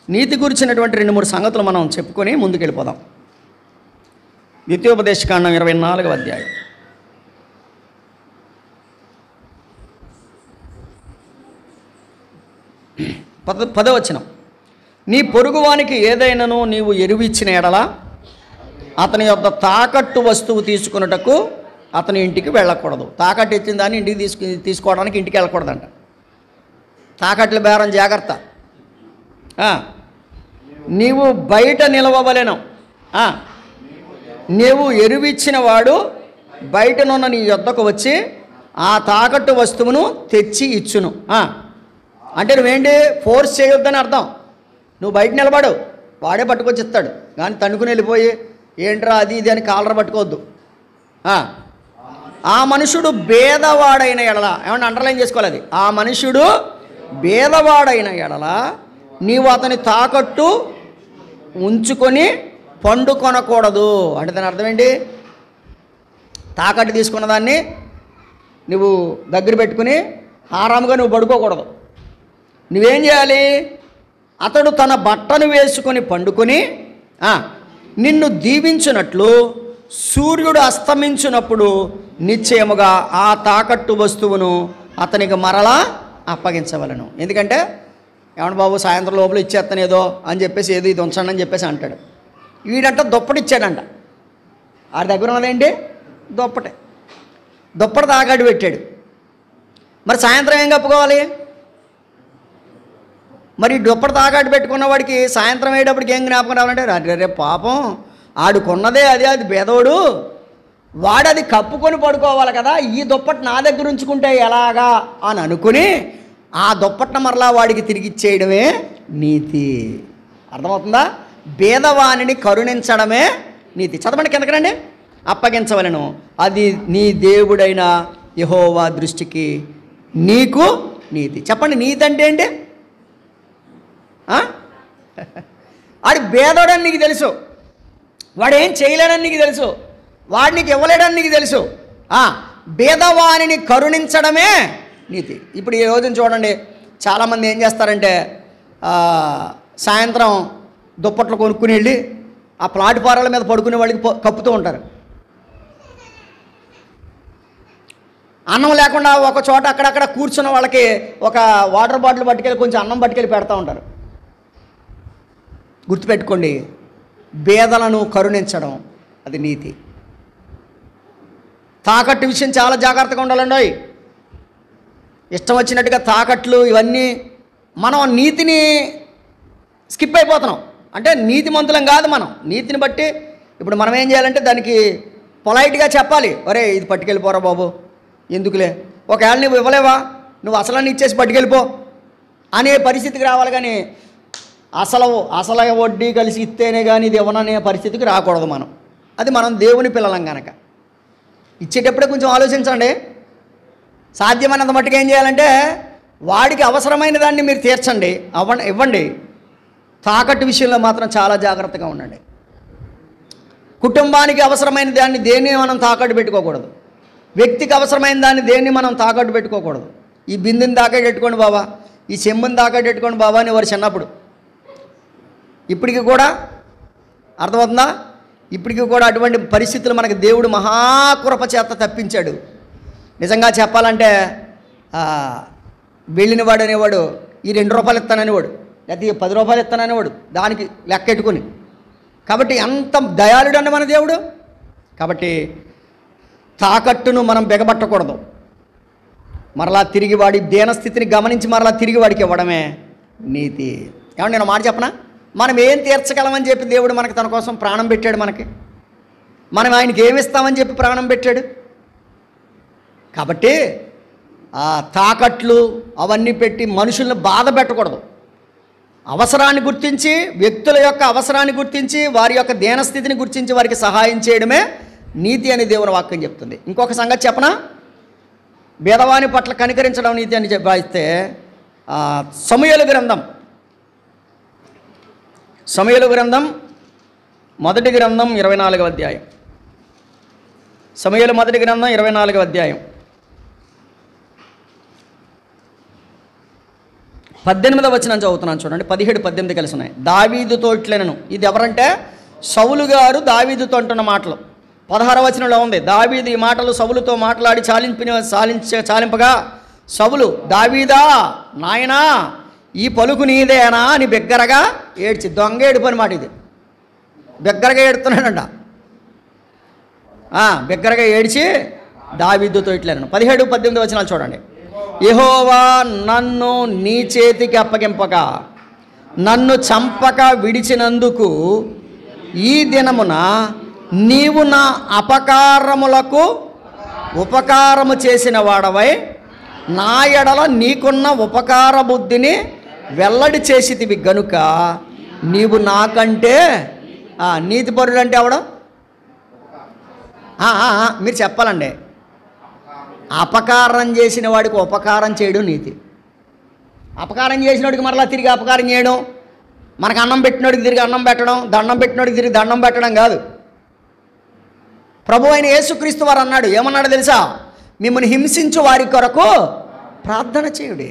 నీతి గురించినటువంటి 2-3 సంగతులు మనం చెప్పుకొని ముందుకెళ్ళిపోదాం. ద్వితీయోపదేశకాండం 24వ అధ్యాయం. పదో వచనం. నీ పొరుగువానికి ఏదైనాను నీవు ఎరువిచ్చిన ఎడల అతని యొక్క తాకట్టు వస్తువు తీసుకున్నటకు అతని ఇంటికి వెళ్ళకూడదు. తాకట్టు ఇచ్చిన దాన్ని ఇంటికి తీసుకోవడానికి ఇంటికి వెళ్ళకూడదంట. తాకట్ల బేరం జాగ్రత్త. నీవు బయట నిలవవలెను. నీవు ఎరువిచ్చిన వాడు బయటనున్న నీ యొద్దకు వచ్చి ఆ తాకట్టు వస్తువును తెచ్చి ఇచ్చును. అంటే నువ్వేంటి ఫోర్స్ చేయొద్దని అర్థం. నువ్వు బయట నిలబడు, వాడే పట్టుకొచ్చి ఇస్తాడు. కానీ తణుకుని వెళ్ళిపోయి ఏంట్రా అది ఇది అని కాలర పట్టుకోవద్దు. ఆ మనుషుడు భేదవాడైన ఎడల, ఏమన్నా అండర్లైన్ చేసుకోవాలి అది, ఆ మనుషుడు భేదవాడైన ఎడల నీవు అతని తాకట్టు ఉంచుకొని పండు కొనకూడదు. అంటే దాని అర్థం ఏంటి? తాకట్టు తీసుకున్న దాన్ని నువ్వు దగ్గర పెట్టుకుని ఆరాముగా నువ్వు పడుకోకూడదు. నువ్వేం చేయాలి? అతడు తన బట్టను వేసుకొని పండుకొని నిన్ను దీవించినట్లు సూర్యుడు అస్తమించినప్పుడు నిశ్చయముగా ఆ తాకట్టు వస్తువును అతనికి మరలా అప్పగించవలను. ఎందుకంటే ఏమన్నా బాబు సాయంత్రం లోపల ఇచ్చేస్తాను ఏదో అని చెప్పేసి ఏదో ఇది ఉంచండి అని చెప్పేసి అంటాడు. వీడంట దుప్పటి ఇచ్చాడంట. ఆ దగ్గర ఉన్నదేంటి? దుప్పటి తాకట్టు పెట్టాడు. మరి సాయంత్రం ఏం కప్పుకోవాలి? మరి దుప్పటి తాకట్టు పెట్టుకున్న వాడికి సాయంత్రం అయ్యేటప్పటికి ఏం జ్ఞాపకం రావాలంటే, రేపు పాపం ఆడుకున్నదే అది బేదోడు, వాడు అది కప్పుకొని పడుకోవాలి కదా, ఈ దుప్పటి నా దగ్గర ఉంచుకుంటే ఎలాగా అని అనుకుని ఆ దుప్పట్న మరలా వాడికి తిరిగి ఇచ్చేయడమే నీతి. అర్థమవుతుందా? భేదవాణిని కరుణించడమే నీతి. చదవండి కిందకనండి. అప్పగించవలను, అది నీ దేవుడైన యెహోవా దృష్టికి నీకు నీతి. చెప్పండి, నీతి అంటే ఏంటి? వాడి భేదోడని నీకు తెలుసు, వాడేం చేయలేడని నీకు తెలుసు, వాడు నీకు ఇవ్వలేడని నీకు తెలుసు. భేదవాణిని కరుణించడమే నీతి. ఇప్పుడు ఈ రోజున చూడండి, చాలామంది ఏం చేస్తారంటే సాయంత్రం దుప్పట్లు కొనుక్కుని వెళ్ళి ఆ ప్లాట్ఫారాల మీద పడుకునే వాళ్ళకి కప్పుతూ ఉంటారు. అన్నం లేకుండా ఒక చోట అక్కడక్కడ కూర్చున్న వాళ్ళకి ఒక వాటర్ బాటిల్ పట్టుకెళ్ళి కొంచెం అన్నం పట్టుకెళ్ళి పెడతా ఉంటారు. గుర్తుపెట్టుకోండి, భేదలను కరుణించడం అది నీతి. తాకట్టు విషయం చాలా జాగ్రత్తగా ఉండాలండి. ఇష్టం వచ్చినట్టుగా తాకట్లు ఇవన్నీ మనం నీతిని స్కిప్ అయిపోతున్నాం. అంటే నీతిమంతులం కాదు మనం. నీతిని బట్టి ఇప్పుడు మనం ఏం చేయాలంటే దానికి పొలైట్గా చెప్పాలి, ఒరే ఇది పట్టుకెళ్ళిపోరా బాబు, ఎందుకులే, ఒకవేళ నువ్వు ఇవ్వలేవా, నువ్వు అసలన్నీ ఇచ్చేసి పట్టుకెళ్ళిపో అనే పరిస్థితికి రావాలి. కానీ అసలు వడ్డీ కలిసి ఇస్తేనే కానీ ఇది ఇవ్వననే పరిస్థితికి రాకూడదు మనం. అది మనం దేవుని పిల్లలం కనుక ఇచ్చేటప్పుడే కొంచెం ఆలోచించండి. సాధ్యమైనంత మట్టుకు ఏం చేయాలంటే వాడికి అవసరమైన దాన్ని మీరు తీర్చండి, ఇవ్వండి. తాకట్టు విషయంలో మాత్రం చాలా జాగ్రత్తగా ఉండండి. కుటుంబానికి అవసరమైన దాన్ని దేన్ని మనం తాకట్టు పెట్టుకోకూడదు. వ్యక్తికి అవసరమైన దాన్ని దేన్ని మనం తాకట్టు పెట్టుకోకూడదు. ఈ బిందుని తాకట్టు పెట్టుకోండి బాబా, ఈ చెంబుని తాకట్టు పెట్టుకోండి బాబా అని వారు చిన్నప్పుడు. ఇప్పటికి కూడా అర్థమవుతుందా? ఇప్పటికి కూడా అటువంటి పరిస్థితులు మనకి దేవుడు మహాకృప చేత తప్పించాడు. నిజంగా చెప్పాలంటే వెళ్ళినవాడు అనేవాడు ఈ 2 రూపాయలు ఇస్తాననేవాడు, లేకపోతే 10 రూపాయలు ఇస్తాననేవాడు, దానికి లెక్కెట్టుకుని. కాబట్టి ఎంత దయాళుడు అండి మన దేవుడు. కాబట్టి తాకట్టును మనం బెగబట్టకూడదు. మరలా తిరిగి వాడి దీనస్థితిని గమనించి మరలా తిరిగి వాడికి ఇవ్వడమే నీతి. ఏమంటే నేను మాట చెప్పనా, మనం ఏం తీర్చగలమని చెప్పి దేవుడు మనకి తన కోసం ప్రాణం పెట్టాడు. మనం ఆయనకి ఏమిస్తామని చెప్పి ప్రాణం పెట్టాడు. కాబట్టి ఆ తాకట్లు అవన్నీ పెట్టి మనుషుల్ని బాధ పెట్టకూడదు. అవసరాన్ని గుర్తించి, వ్యక్తుల యొక్క అవసరాన్ని గుర్తించి, వారి యొక్క దీనస్థితిని గుర్తించి వారికి సహాయం చేయడమే నీతి అని దేవుని వాక్యం చెప్తుంది. ఇంకొక సంగతి చెప్పనా, భేదవాని పట్ల కనికరించడం నీతి అని భావిస్తే సమూయేలు గ్రంథం మొదటి గ్రంథం 24వ అధ్యాయం. సమూయేలు మొదటి గ్రంథం 24వ అధ్యాయం 18వ వచనం చదువుతున్నాను చూడండి. 17, 18 కలిసి ఉన్నాయి. దావీదుతో ఇట్లనెను. ఇది ఎవరంటే సౌలు గారు దావీదుతో అంటున్న మాటలు. 16వ వచనంలో ఉంది, దావీదు ఈ మాటలు సౌలుతో మాట్లాడి చాలింపగా సౌలు, దావీదా నాయనా ఈ పలుకు నీదేనా అని బిగ్గరగా ఏడ్చి, దొంగ ఏడుపు అని మాట ఇది, బిగ్గరగా ఏడుతున్నాడంట. బిగ్గరగా ఏడ్చి దావీదుతో ఇట్లనెను. 17, 18 వచనాలు చూడండి. యెహోవా నన్ను నీ చేతికి అప్పగింపక నన్ను చంపక విడిచినందుకు ఈ దినమున నీవు నా అపకారములకు ఉపకారము చేసిన వాడవై నా ఎడల నీకున్న ఉపకార బుద్ధిని వెల్లడి చేసితివి గనుక నీవు నాకంటే నీతిపరుడు అంటే ఎవడు? మీరు చెప్పాలండి. అపకారం చేసిన వాడికి ఉపకారం చేయడం నీతి. అపకారం చేసిన వాడికి మరలా తిరిగి అపకారం చేయడం, మనకు అన్నం పెట్టినోడికి తిరిగి అన్నం పెట్టడం, దండం పెట్టినోడికి తిరిగి దండం పెట్టడం కాదు. ప్రభు అయిన యేసుక్రీస్తు వారు అన్నాడు, ఏమన్నాడు తెలుసా? మిమ్మల్ని హింసించు వారి కొరకు ప్రార్థన చేయుడి.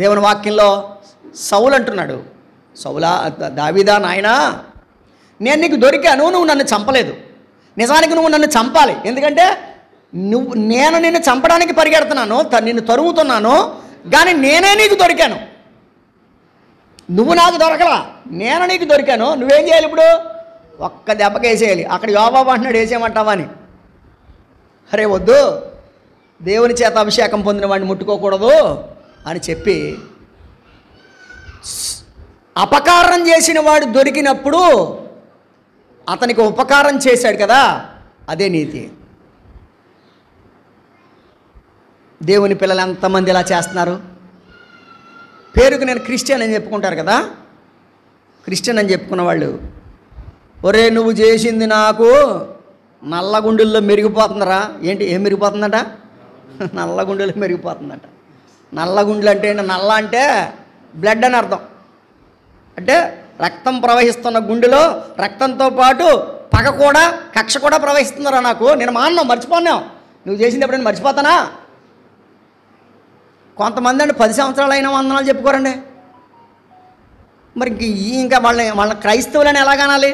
దేవుని వాక్యంలో సౌలు అంటున్నాడు, సౌలా దావీదా నాయనా నేను నీకు దొరికాను, నువ్వు నన్ను చంపలేదు. నిజానికి నువ్వు నన్ను చంపాలి, ఎందుకంటే నేను నిన్ను చంపడానికి పరిగెడుతున్నాను, నిన్ను తరుముతున్నాను, కానీ నేనే నీకు దొరికాను. నువ్వు నాకు దొరకలా, నేను నీకు దొరికాను. నువ్వేం చేయాలి ఇప్పుడు? ఒక్క దెబ్బకి వేసేయాలి. అక్కడ యోబాబు అంటున్నాడు వేసేయమంటావా అని. అరే వద్దు, దేవుని చేత అభిషేకం పొందిన వాడిని ముట్టుకోకూడదు అని చెప్పి అపకారం చేసిన వాడు దొరికినప్పుడు అతనికి ఉపకారం చేశాడు కదా, అదే నీతి. దేవుని పిల్లలు ఎంతమంది ఇలా చేస్తున్నారు? పేరుకు నేను క్రిస్టియన్ అని చెప్పుకుంటారు కదా, క్రిస్టియన్ అని చెప్పుకున్న వాళ్ళు, ఒరే నువ్వు చేసింది నాకు నల్లగుండెల్లో మెరిగిపోతుందరా. ఏంటి ఏం మెరిగిపోతుందట? నల్లగుండెలో మెరిగిపోతుందట. నల్లగుండెలు అంటే నల్ల అంటే బ్లడ్ అని అర్థం. అంటే రక్తం ప్రవహిస్తున్న గుండెలో రక్తంతో పాటు పగ కూడా, కక్ష కూడా ప్రవహిస్తుందరా నాకు. నేను మాన్నావు, మర్చిపోన్నావు. నువ్వు చేసింది ఎప్పుడైనా మర్చిపోతానా? కొంతమంది అండి 10 సంవత్సరాలు అయినా వందనాలు చెప్పుకోరండి. మరి ఇంకా వాళ్ళ క్రైస్తవులని ఎలాగనాలి?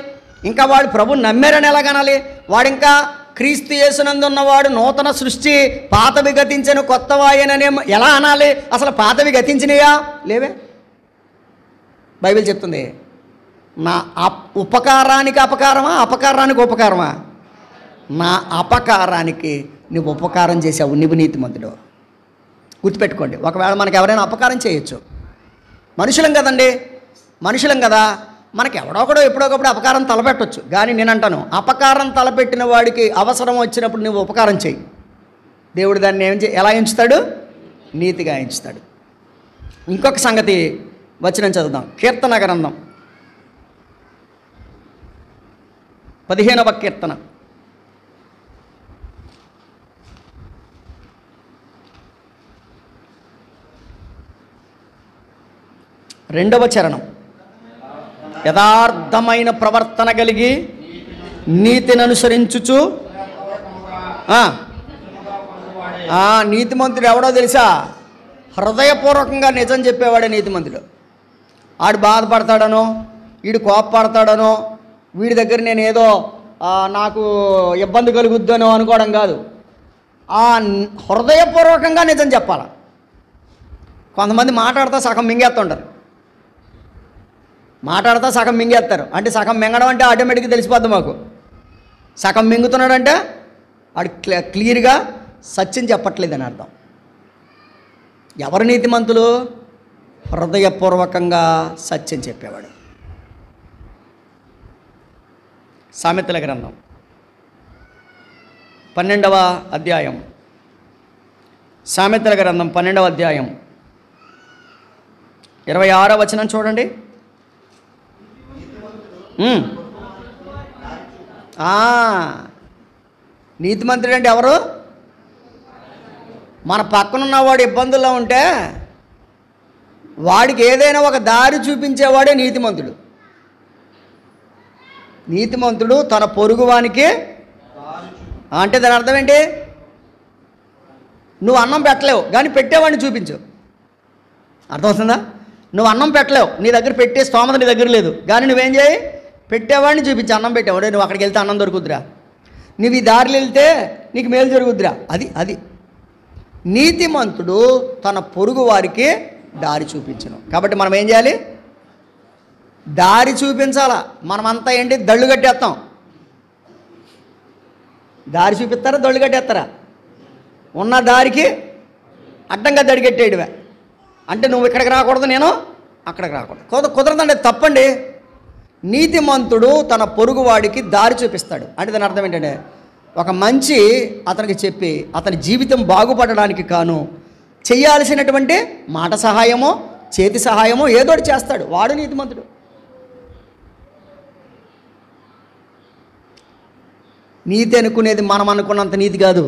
ఇంకా వాడు ప్రభు నమ్మారని ఎలాగనాలి? వాడు ఇంకా క్రీస్తు యేసునందు ఉన్నవాడు నూతన సృష్టి, పాతవి గతించను కొత్తవాయననే ఎలా అనాలి? అసలు పాతవి గతించినయా? లేవే. బైబిల్ చెప్తుంది, నా ఉపకారానికి అపకారమా, అపకారానికి ఉపకారమా? నా అపకారానికి నువ్వు ఉపకారం చేసావు, నువ్వు నీతిమంతుడు. గుర్తుపెట్టుకోండి. ఒకవేళ మనకు ఎవరైనా అపకారం చేయొచ్చు, మనుషులం కదండి, మనుషులం కదా, మనకి ఎవడొకడో ఎప్పుడొకప్పుడు అపకారం తలపెట్టవచ్చు. కానీ నేను అంటాను, అపకారం తలపెట్టిన వాడికి అవసరం వచ్చినప్పుడు నువ్వు ఉపకారం చేయి, దేవుడు దాన్ని ఎలా ఎంచుతాడు? నీతిగా ఎంచుతాడు. ఇంకొక సంగతి వచనం చదువుదాం. కీర్తన గ్రంథం 15వ కీర్తన 2వ చరణం. యథార్థమైన ప్రవర్తన కలిగి నీతిని అనుసరించుచు. నీతిమంతుడు ఎవడో తెలుసా? హృదయపూర్వకంగా నిజం చెప్పేవాడే నీతిమంతుడు. ఆడు బాధపడతాడనో, వీడు కోపపడతాడనో, వీడి దగ్గర నేను ఏదో నాకు ఇబ్బంది కలుగుద్దనో అనుకోవడం కాదు. హృదయపూర్వకంగా నిజం చెప్పాలి. కొంతమంది మాట్లాడుతూ సగం మింగేస్తుంటారు, మాట్లాడుతూ సగం మింగేస్తారు. అంటే సగం మింగడం అంటే ఆటోమేటిక్గా తెలిసిపోద్ది మాకు. సగం మింగుతున్నాడంటే వాడు క్లియర్గా సత్యం చెప్పట్లేదని అర్థం. ఎవరు నీతిమంతులు? హృదయపూర్వకంగా సత్యం చెప్పేవాడు. సామెతల గ్రంథం 12వ అధ్యాయం. సామెతల గ్రంథం 12వ అధ్యాయం 26వ వచనం చూడండి. నీతిమంతుడు అంటే ఎవరు? మన పక్కనున్నవాడు ఇబ్బందుల్లో ఉంటే వాడికి ఏదైనా ఒక దారి చూపించేవాడే నీతిమంతుడు. నీతిమంతుడు తన పొరుగువానికి అంటే దాని అర్థం ఏంటి? నువ్వు అన్నం పెట్టలేవు కానీ పెట్టేవాడిని చూపించు. అర్థమవుతుందా? నువ్వు అన్నం పెట్టలేవు, నీ దగ్గర పెట్టే స్తోమత నీ దగ్గర లేదు, కానీ నువ్వేం చేయి? పెట్టేవాడిని చూపించి. అన్నం పెట్టేవాడే, నువ్వు అక్కడికి వెళ్తే అన్నం దొరుకుద్దిరా, నువ్వు ఈ దారిలో వెళ్తే నీకు మేలు జరుగుద్దిరా. అది నీతిమంతుడు తన పొరుగు వారికి దారి చూపించను. కాబట్టి మనం ఏం చేయాలి? దారి చూపించాలా. మనమంతా ఏంటి? దళ్ళు కట్టేస్తాం. దారి చూపిస్తారా? దళ్ళు కట్టేస్తారా? ఉన్న దారికి అడ్డంగా దడి కట్టేయడమే. అంటే నువ్వు ఇక్కడికి రాకూడదు, నేను అక్కడికి రాకూడదు. కుదరదండి, తప్పండి. నీతిమంతుడు తన పొరుగువాడికి దారి చూపిస్తాడు. అంటే దాని అర్థం ఏంటంటే ఒక మంచి అతనికి చెప్పి అతని జీవితం బాగుపడడానికి కాను చేయాల్సినటువంటి మాట సహాయమో చేతి సహాయమో ఏదోటి చేస్తాడు. వాడు నీతిమంతుడు. నీతి అనుకునేది మనం అనుకున్నంత నీతి కాదు,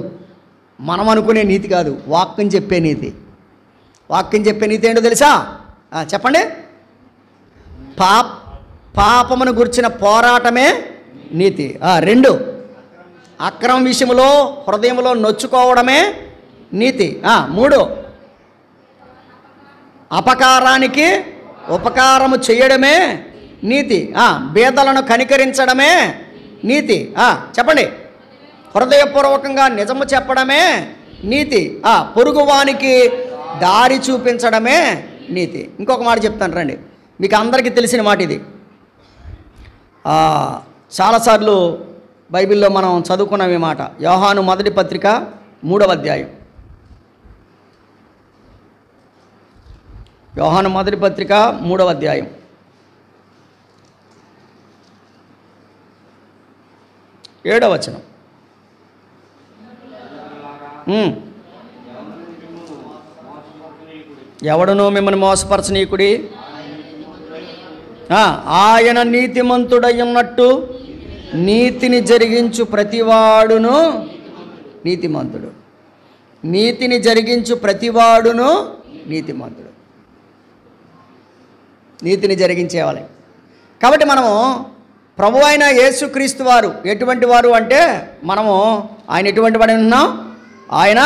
మనం అనుకునే నీతి కాదు, వాక్యం చెప్పే నీతి. వాక్యం చెప్పే నీతి ఏంటో తెలుసా? చెప్పండి. పాపమును గుర్చిన పోరాటమే నీతి. 2 అక్రమ విషయంలో హృదయంలో నొచ్చుకోవడమే నీతి. 3 అపకారానికి ఉపకారము చేయడమే నీతి. బేదలను కనికరించడమే నీతి. చెప్పండి. హృదయపూర్వకంగా నిజము చెప్పడమే నీతి. పొరుగువానికి దారి చూపించడమే నీతి. ఇంకొక మాట చెప్తాను రండి, మీకు అందరికీ తెలిసిన మాట ఇది. చాలాసార్లు బైబిల్లో మనం చదువుకున్నాం ఈ మాట. యోహాను మొదటి పత్రిక 3వ అధ్యాయం. యోహాను మొదటి పత్రిక 3వ అధ్యాయం 7వ వచనం. ఎవడునో మిమ్మల్ని మోసపరచనీకుడి, ఆయన నీతిమంతుడై ఉన్నట్టు నీతిని జరిగించు ప్రతివాడును నీతిమంతుడు. నీతిని జరిగించు ప్రతివాడును నీతిమంతుడు. నీతిని జరిగించేవాళ్ళే. కాబట్టి మనము ప్రభు అయిన యేసుక్రీస్తు వారు ఎటువంటి వారు అంటే మనము ఆయన ఎటువంటి వాడు ఉన్నాం? ఆయన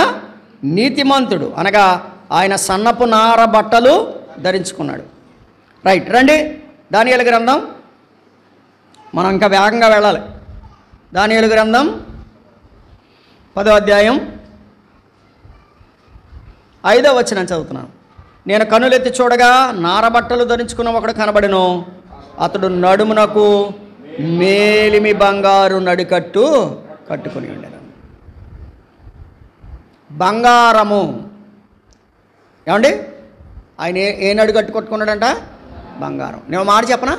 నీతిమంతుడు, అనగా ఆయన సన్నపు నార బట్టలు ధరించుకున్నాడు. రైట్, రండి దానియేలు గ్రంథం. మనం ఇంకా వేగంగా వెళ్ళాలి. దానియేలు గ్రంథం 10వ అధ్యాయం 5వ వచనం చదువుతున్నాను. నేను కన్నులెత్తి చూడగా నారబట్టలు ధరించుకున్న ఒకడు కనబడెను. అతడు నడుమునకు మేలిమి బంగారు నడికట్టు కట్టుకుని ఉండెను. బంగారము ఏమండి? ఆయన ఏ నడు కట్టుకొట్టుకున్నాడంట? బంగారం. నేను మాట చెప్పనా,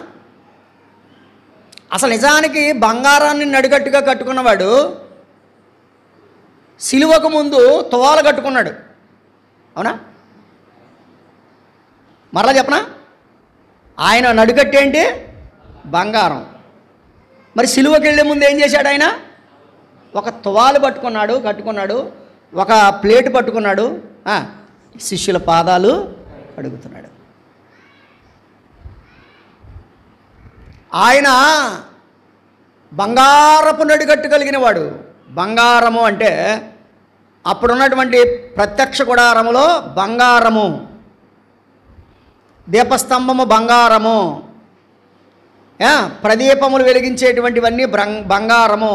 అసలు నిజానికి బంగారాన్ని నడిగట్టుగా కట్టుకున్నవాడు సిలువకు ముందు తువాలు కట్టుకున్నాడు. అవునా? మరలా చెప్పనా, ఆయన నడుకట్టి ఏంటి? బంగారం. మరి సిలువకి వెళ్ళే ముందు ఏం చేశాడు? ఆయన ఒక తువాలు కట్టుకున్నాడు, ఒక ప్లేట్ పట్టుకున్నాడు, శిష్యుల పాదాలు కడుగుతున్నాడు. ఆయన బంగారపు నడికట్టు కలిగిన వాడు. బంగారము అంటే అప్పుడున్నటువంటి ప్రత్యక్ష గుడారములో బంగారము, దీపస్తంభము బంగారము, ప్రదీపములు వెలిగించేటువంటివన్నీ బంగారము,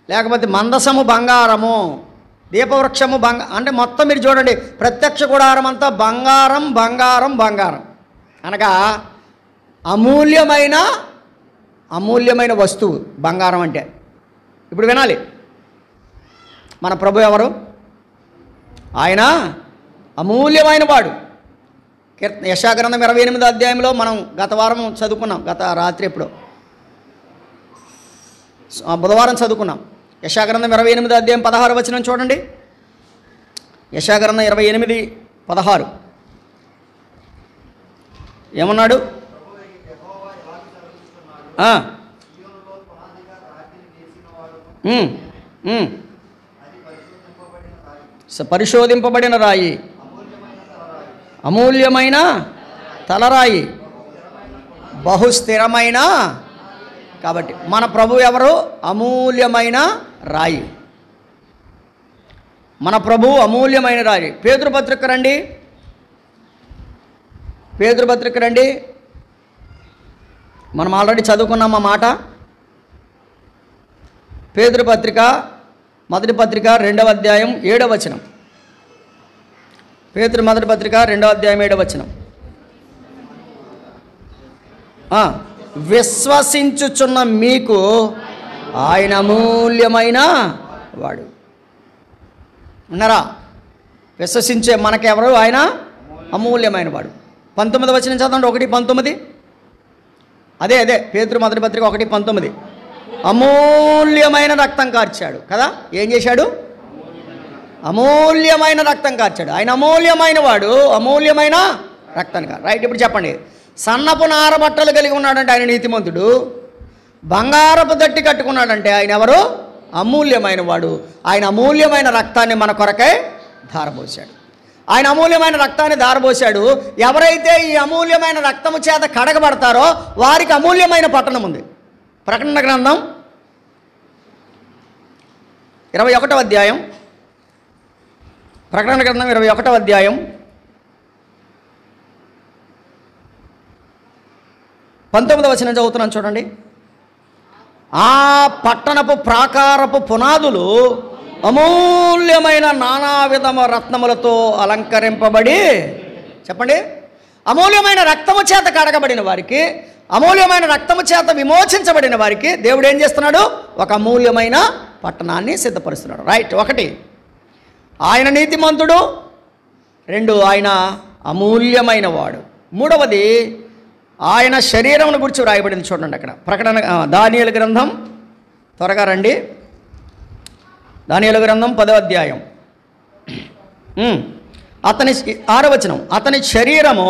లేకపోతే మందసము బంగారము, దీపవృక్షము అంటే మొత్తం మీరు చూడండి, ప్రత్యక్ష గుడారం అంతా బంగారం బంగారం బంగారం అనగా అమూల్యమైన వస్తువు బంగారం అంటే. ఇప్పుడు వినాలి, మన ప్రభు ఎవరు? ఆయన అమూల్యమైన వాడు. యెషయా-గ్రంథం 28వ అధ్యాయంలో మనం గత వారం చదువుకున్నాం, గత రాత్రి ఎప్పుడో బుధవారం చదువుకున్నాం. యెషయా-గ్రంథం 28వ అధ్యాయం 16వ వచనం చూడండి. యెషయా-గ్రంథం 28:16 ఏమన్నాడు? పరిశోధింపబడిన రాయి, అమూల్యమైన తలరాయి, బహుస్థిరమైన. కాబట్టి మన ప్రభు ఎవరు? అమూల్యమైన రాయి. మన ప్రభు అమూల్యమైన రాయి. పేతురుపత్రిక రండి, మనం ఆల్రెడీ చదువుకున్నాం ఆ మాట. పేతురుపత్రిక మొదటి పత్రిక 2వ అధ్యాయం 7వ వచనం. పేతురు మొదటి పత్రిక 2వ అధ్యాయం 7వ వచనం. విశ్వసించుచున్న మీకు ఆయన అమూల్యమైన వాడు. ఉన్నారా? విశ్వసించే మనకెవరు? ఆయన అమూల్యమైన వాడు. 19వ వచనం చదవండి. 1:19. అదే పేతురు మొదటి పత్రిక 1:19. అమూల్యమైన రక్తం కార్చాడు కదా. ఏం చేశాడు? అమూల్యమైన రక్తం కార్చాడు. ఆయన అమూల్యమైన వాడు, అమూల్యమైన రక్తాన్ని కాదు. రైట్. ఇప్పుడు చెప్పండి, సన్నపు నార బట్టలు కలిగి ఉన్నాడంటే ఆయన నీతిమంతుడు, బంగారపు దట్టి కట్టుకున్నాడంటే ఆయన ఎవరు? అమూల్యమైన వాడు. ఆయన అమూల్యమైన రక్తాన్ని మన కొరకై ధారపోశాడు. ఆయన అమూల్యమైన రక్తాన్ని ధారపోశాడు. ఎవరైతే ఈ అమూల్యమైన రక్తము చేత కడగబడతారో వారికి అమూల్యమైన పట్టణం ఉంది. ప్రకటన గ్రంథం 21వ అధ్యాయం, ప్రకటన గ్రంథం 21వ అధ్యాయం 19వ వచనం చదువుతున్నాను చూడండి. ఆ పట్టణపు ప్రాకారపు పునాదులు అమూల్యమైన నానా విధమ రత్నములతో అలంకరింపబడి, చెప్పండి, అమూల్యమైన రక్తము చేత కడగబడిన వారికి, అమూల్యమైన రక్తము చేత విమోచించబడిన వారికి దేవుడు ఏం చేస్తున్నాడు? ఒక అమూల్యమైన పట్టణాన్ని సిద్ధపరుస్తున్నాడు. రైట్. 1, ఆయన నీతిమంతుడు. 2, ఆయన అమూల్యమైన వాడు. 3వది, ఆయన శరీరమును గురించి వ్రాయబడింది చూడండి అక్కడ. ప్రకటన దానియేలు గ్రంథం, త్వరగా రండి, దానియేలు గ్రంథం 10వ అధ్యాయం. అతని 6వ వచనం, అతని శరీరము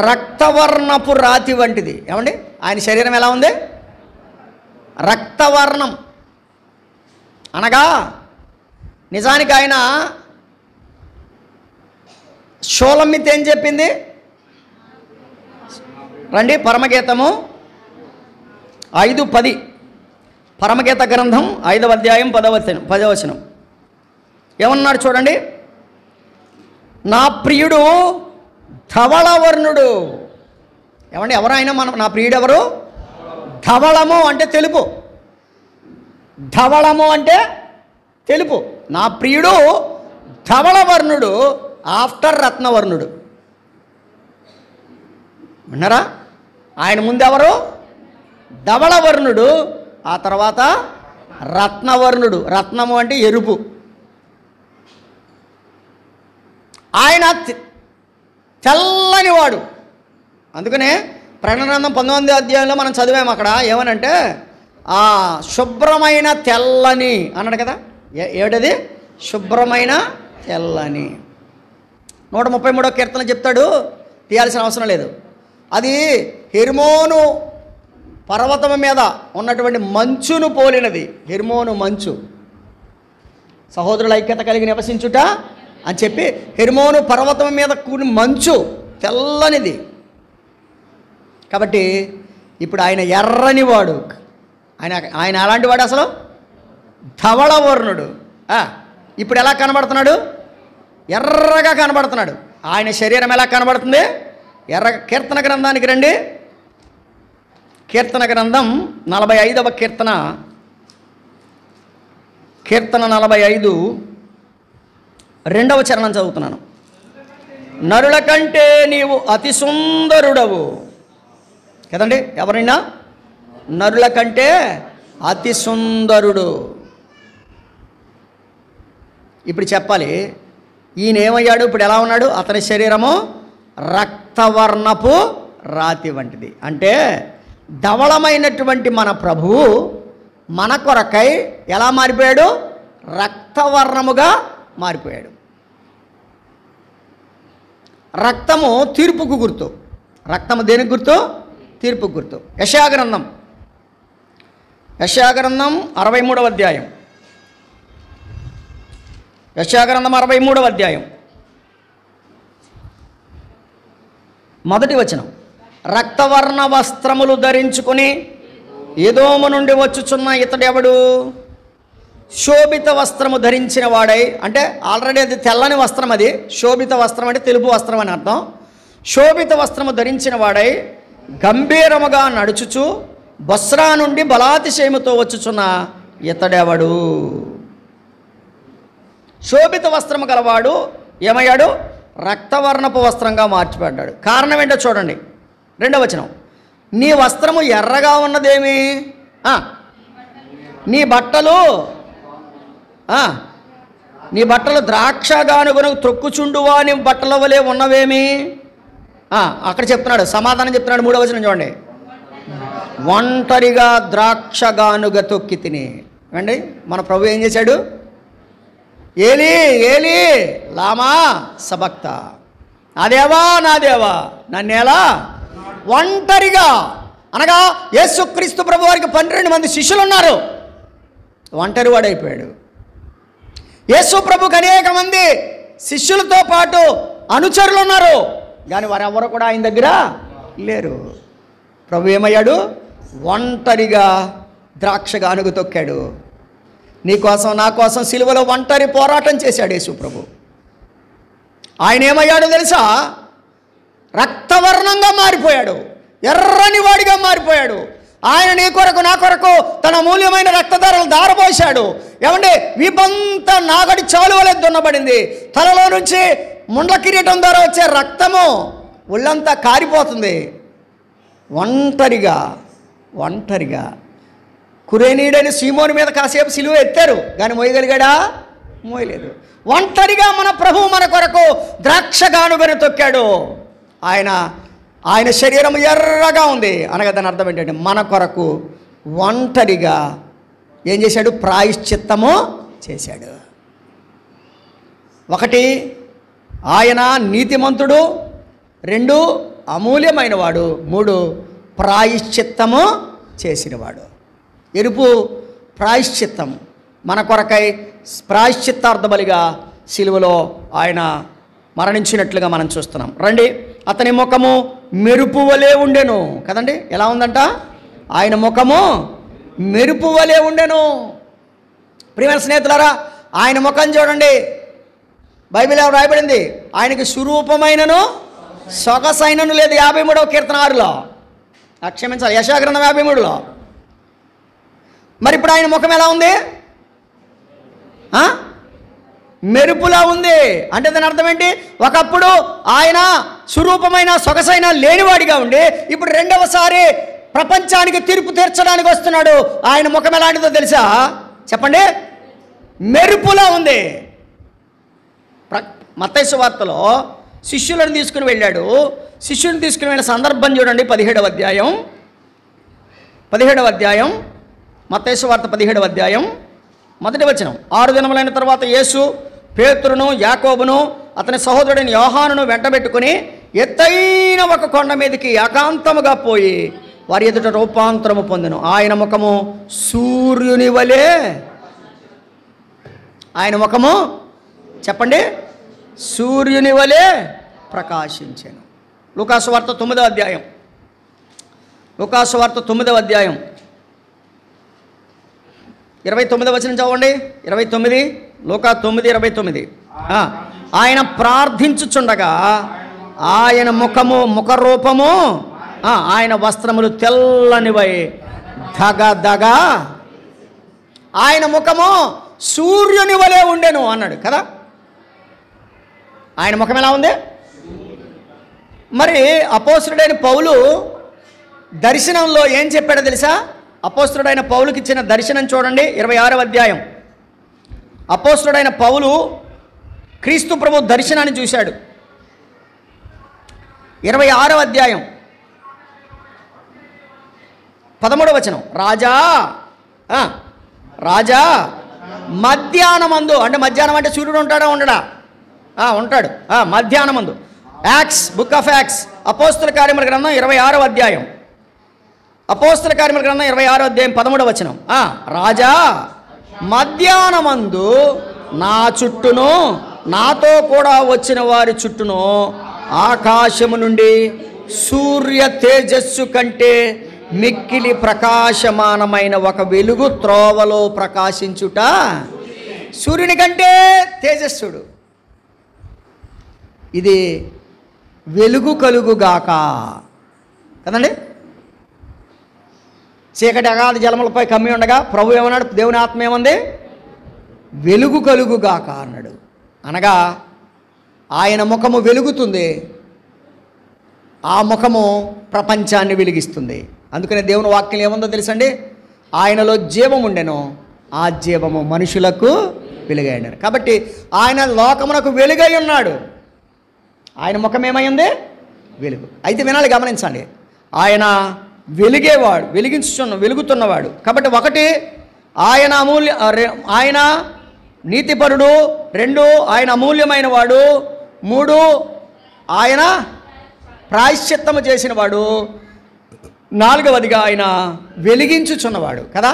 రక్తవర్ణపు రాతి వంటిది. ఏమండి? ఆయన శరీరం ఎలా ఉంది? రక్తవర్ణం అనగా నిజానికి ఆయన షోలమ్మిత్ ఏం చెప్పింది? రండి, పరమగీతము 5:10. పరమగీత గ్రంథం 5వ అధ్యాయం 10వ వచనం ఏమన్నాడు చూడండి. నా ప్రియుడు ధవళవర్ణుడు. ఏమండి? ఎవరు ఆయన? నా ప్రియుడు ఎవరు? ధవళము అంటే తెలుపు. ధవళము అంటే తెలుపు. నా ప్రియుడు ధవళవర్ణుడు, ఆఫ్టర్ రత్నవర్ణుడు. విన్నారా? ఆయన ముందెవరు? ధవళవర్ణుడు, ఆ తర్వాత రత్నవర్ణుడు. రత్నము అంటే ఎరుపు. ఆయన తెల్లని వాడు. అందుకనే ప్రకటన గ్రంథం 19వ అధ్యాయంలో మనం చదివాము. అక్కడ ఏమనంటే శుభ్రమైన తెల్లని అన్నాడు కదా. ఏడది? శుభ్రమైన తెల్లని. 133వ కీర్తన చెప్తాడు, తీయాల్సిన అవసరం లేదు. అది హెర్మోను పర్వతం మీద ఉన్నటువంటి మంచును పోలినది. హెర్మోను మంచు, సహోదరుల ఐక్యత కలిగి నివసించుట అని చెప్పి హెర్మోను పర్వతం మీద కూడిన మంచు తెల్లనిది. కాబట్టి ఇప్పుడు ఆయన ఎర్రని వాడు. ఆయన అలాంటి వాడు, అసలు ధవళవర్ణుడు. ఇప్పుడు ఎలా కనబడుతున్నాడు? ఎర్రగా కనబడుతున్నాడు. ఆయన శరీరం ఎలా కనబడుతుంది? కీర్తన గ్రంథానికి రండి. కీర్తన గ్రంథం 45వ కీర్తన, కీర్తన 45 2వ చరణం చదువుతున్నాను. నరుల కంటే నీవు అతి సుందరుడవు కదండి. ఎవరైనా నరుల కంటే అతి సుందరుడు. ఇప్పుడు చెప్పాలి, ఈయన ఏమయ్యాడు? ఇప్పుడు ఎలా ఉన్నాడు? అతని శరీరము రక్తవర్ణపు రాతి వంటిది. అంటే ధవళమైనటువంటి మన ప్రభువు మన కొరకై ఎలా మారిపోయాడు? రక్తవర్ణముగా మారిపోయాడు. రక్తము తీర్పుకు గుర్తు. రక్తము దేనికి గుర్తు? తీర్పుకు గుర్తు. యెషయా గ్రంథం 63వ అధ్యాయం. యెషయా గ్రంథం 63వ అధ్యాయం 1వ వచనం. రక్తవర్ణ వస్త్రములు ధరించుకుని ఎదోము నుండి వచ్చుచున్న ఇతడెవడు? శోభిత వస్త్రము ధరించిన వాడై. అంటే ఆల్రెడీ అది తెల్లని వస్త్రం. అది శోభిత వస్త్రం అంటే తెలుపు వస్త్రం అని అర్థం. శోభిత వస్త్రము ధరించిన వాడై గంభీరముగా నడుచుచు బొస్రా నుండి బలాతిశయముతో వచ్చుచున్న ఇతడెవడు? శోభిత వస్త్రము గలవాడు ఏమయ్యాడు? రక్తవర్ణపు వస్త్రంగా మార్చిపడ్డాడు. కారణం ఏంటో చూడండి. 2వ వచనం. నీ వస్త్రము ఎర్రగా ఉన్నదేమి? నీ బట్టలు ద్రాక్ష గానుగను త్రొక్కుచుండువా నీ బట్టల వలె ఉన్నవేమి? అక్కడ చెప్తున్నాడు, సమాధానం చెప్తున్నాడు. 3వ వచనం చూడండి. ఒంటరిగా ద్రాక్ష గానుగ తొక్కి తిని. అండి మన ప్రభు ఏం చేశాడు? ఏలీ ఏలీ లామా సబక్త, నా దేవా నా దేవా నన్నేలా. ఒంటరిగా అనగా యేసుక్రీస్తు ప్రభు వారికి 12 మంది శిష్యులు ఉన్నారు. ఒంటరి వాడైపోయాడు. యేసు ప్రభుకి అనేక మంది శిష్యులతో పాటు అనుచరులు ఉన్నారు, కానీ వారెవరు కూడా ఆయన దగ్గర లేరు. ప్రభు ఏమయ్యాడు? ఒంటరిగా ద్రాక్ష గానుగ తొక్కాడు. నీ కోసం నా కోసం సిలువలో ఒంటరి పోరాటం చేశాడు యేసు ప్రభు. ఆయన ఏమయ్యాడు తెలుసా? రక్తవర్ణంగా మారిపోయాడు, ఎర్రని వాడిగా మారిపోయాడు. ఆయన నీ కొరకు నా కొరకు తన మూల్యమైన రక్తధారలు దారపోశాడు. ఏమంటే వీపంతా నాగడి చాలు వలె దున్నబడింది. తలలో నుంచి ముండ్ల కిరీటం ద్వారా వచ్చే రక్తము ఒళ్ళంతా కారిపోతుంది. ఒంటరిగా కురేనీడని సీమోని మీద కాసేపు సిలువ ఎత్తారు, కానీ మోయగలిగాడా? మోయలేదు. ఒంటరిగా మన ప్రభువు మన కొరకు ద్రాక్ష గానుగను తొక్కాడు. ఆయన శరీరం ఎర్రగా ఉంది అనగా దాని అర్థం ఏంటంటే మన కొరకు ఒంటరిగా ఏం చేశాడు? ప్రాయశ్చిత్తము చేశాడు. 1 ఆయన నీతిమంతుడు, 2 అమూల్యమైన వాడు, 3 ప్రాయశ్చిత్తము చేసినవాడు. ఎరుపు ప్రాయశ్చిత్తం మన కొరకై ప్రాయశ్చిత్తార్థ బలిగా సిలువలో ఆయన మరణించినట్లుగా మనం చూస్తున్నాం. రండి. అతని ముఖము మెరుపు వలె ఉండెను కదండి. ఎలా ఉందంట? ఆయన ముఖము మెరుపు వలె ఉండెను. ప్రియమైన స్నేహితులారా, ఆయన ముఖం చూడండి. బైబిల్లో రాయబడింది, ఆయనకి స్వరూపమైనను సొగసైనను లేదు. 53వ కీర్తన 6లో, క్షమించాలి, యెషయా గ్రంథం 53లో. మరి ఇప్పుడు ఆయన ముఖం ఎలా ఉంది? మెరుపులా ఉంది. అంటే దాని అర్థం ఏంటి? ఒకప్పుడు ఆయన స్వరూపమైన సొగసైన లేనివాడిగా ఉండి ఇప్పుడు రెండవసారి ప్రపంచానికి తీర్పు తీర్చడానికి వస్తున్నాడు. ఆయన ముఖం ఎలాంటిదో తెలుసా? చెప్పండి. మెరుపులా ఉంది. మత్తయి సువార్తలో శిష్యులను తీసుకుని వెళ్ళాడు. శిష్యుని తీసుకుని వెళ్ళిన సందర్భం చూడండి. 17వ అధ్యాయం మత్తయి సువార్త 17వ అధ్యాయం 1వ వచనం. 6 దినములైన తర్వాత యేసు పేతురును యాకోబును అతని సహోదరుడిని యోహానును వెంటబెట్టుకుని ఎత్తైన ఒక కొండ మీదకి ఏకాంతముగా పోయి వారి ఎదుట రూపాంతరము పొందెను. ఆయన ముఖము సూర్యుని వలె, ఆయన ముఖము చెప్పండి, సూర్యుని వలె ప్రకాశించెను. లూకాసు వార్త 9వ అధ్యాయం 29వ వచనం చదవండి. 29 లూకా 9:29. ఆయన ప్రార్థించుచుండగా ఆయన ముఖరూపము ఆయన వస్త్రములు తెల్లనివై దగ ఆయన ముఖము సూర్యుని వలె ఉండెను అన్నాడు కదా. ఆయన ముఖం ఎలా ఉంది? మరి అపోస్తలుడైన పౌలు దర్శనంలో ఏం చెప్పాడో తెలుసా? అపోస్తలుడైన పౌలుకి ఇచ్చిన దర్శనం చూడండి. 26వ అధ్యాయం. అపోస్తలుడైన పౌలు క్రీస్తు ప్రభు దర్శనాన్ని చూశాడు. 26వ అధ్యాయం 13వ వచనం. రాజా మధ్యాహ్నమందు, అంటే మధ్యాహ్నం అంటే సూర్యుడు ఉంటాడా ఉండడా? ఉంటాడు. మధ్యాహ్నమందు. బుక్ ఆఫ్ యాక్ట్స్ అపోస్తల కార్యముల గ్రంథం 26వ అధ్యాయం. అపోస్తల కార్యముల గ్రంథం 26వ అధ్యాయం 13వ వచనం. రాజా మధ్యాహ్నమందు నా చుట్టూను నాతో కూడా వచ్చిన వారి చుట్టూను ఆకాశము నుండి సూర్య తేజస్సు కంటే మిక్కిలి ప్రకాశమానమైన ఒక వెలుగు త్రోవలో ప్రకాశించుట. సూర్యుని కంటే తేజస్సుడు. ఇది వెలుగు కలుగుగాక కదండి. చీకటి అగాధ జలములపై కమ్మి ఉండగా ప్రభు ఏమన్నాడు? దేవుని ఆత్మ ఏమంది? వెలుగు కలుగుగాక అన్నాడు. అనగా ఆయన ముఖము వెలుగుతుంది, ఆ ముఖము ప్రపంచాన్ని వెలిగిస్తుంది. అందుకనే దేవుని వాక్యం ఏముందో తెలుసండి? ఆయనలో జీవం ఉండెను, ఆ జీవము మనుషులకు వెలుగైనాడు. కాబట్టి ఆయన లోకమునకు వెలుగై ఉన్నాడు. ఆయన ముఖం ఏమైంది? వెలుగు. అయితే వినాలి, గమనించండి. ఆయన వెలిగేవాడు, వెలుగుతున్నవాడు. కాబట్టి ఒకటి, ఆయన నీతిపరుడు. 2 ఆయన అమూల్యమైన వాడు. 3 ఆయన ప్రాయశ్చిత్తము చేసినవాడు. 4వదిగా ఆయన వెలిగించుచున్నవాడు కదా.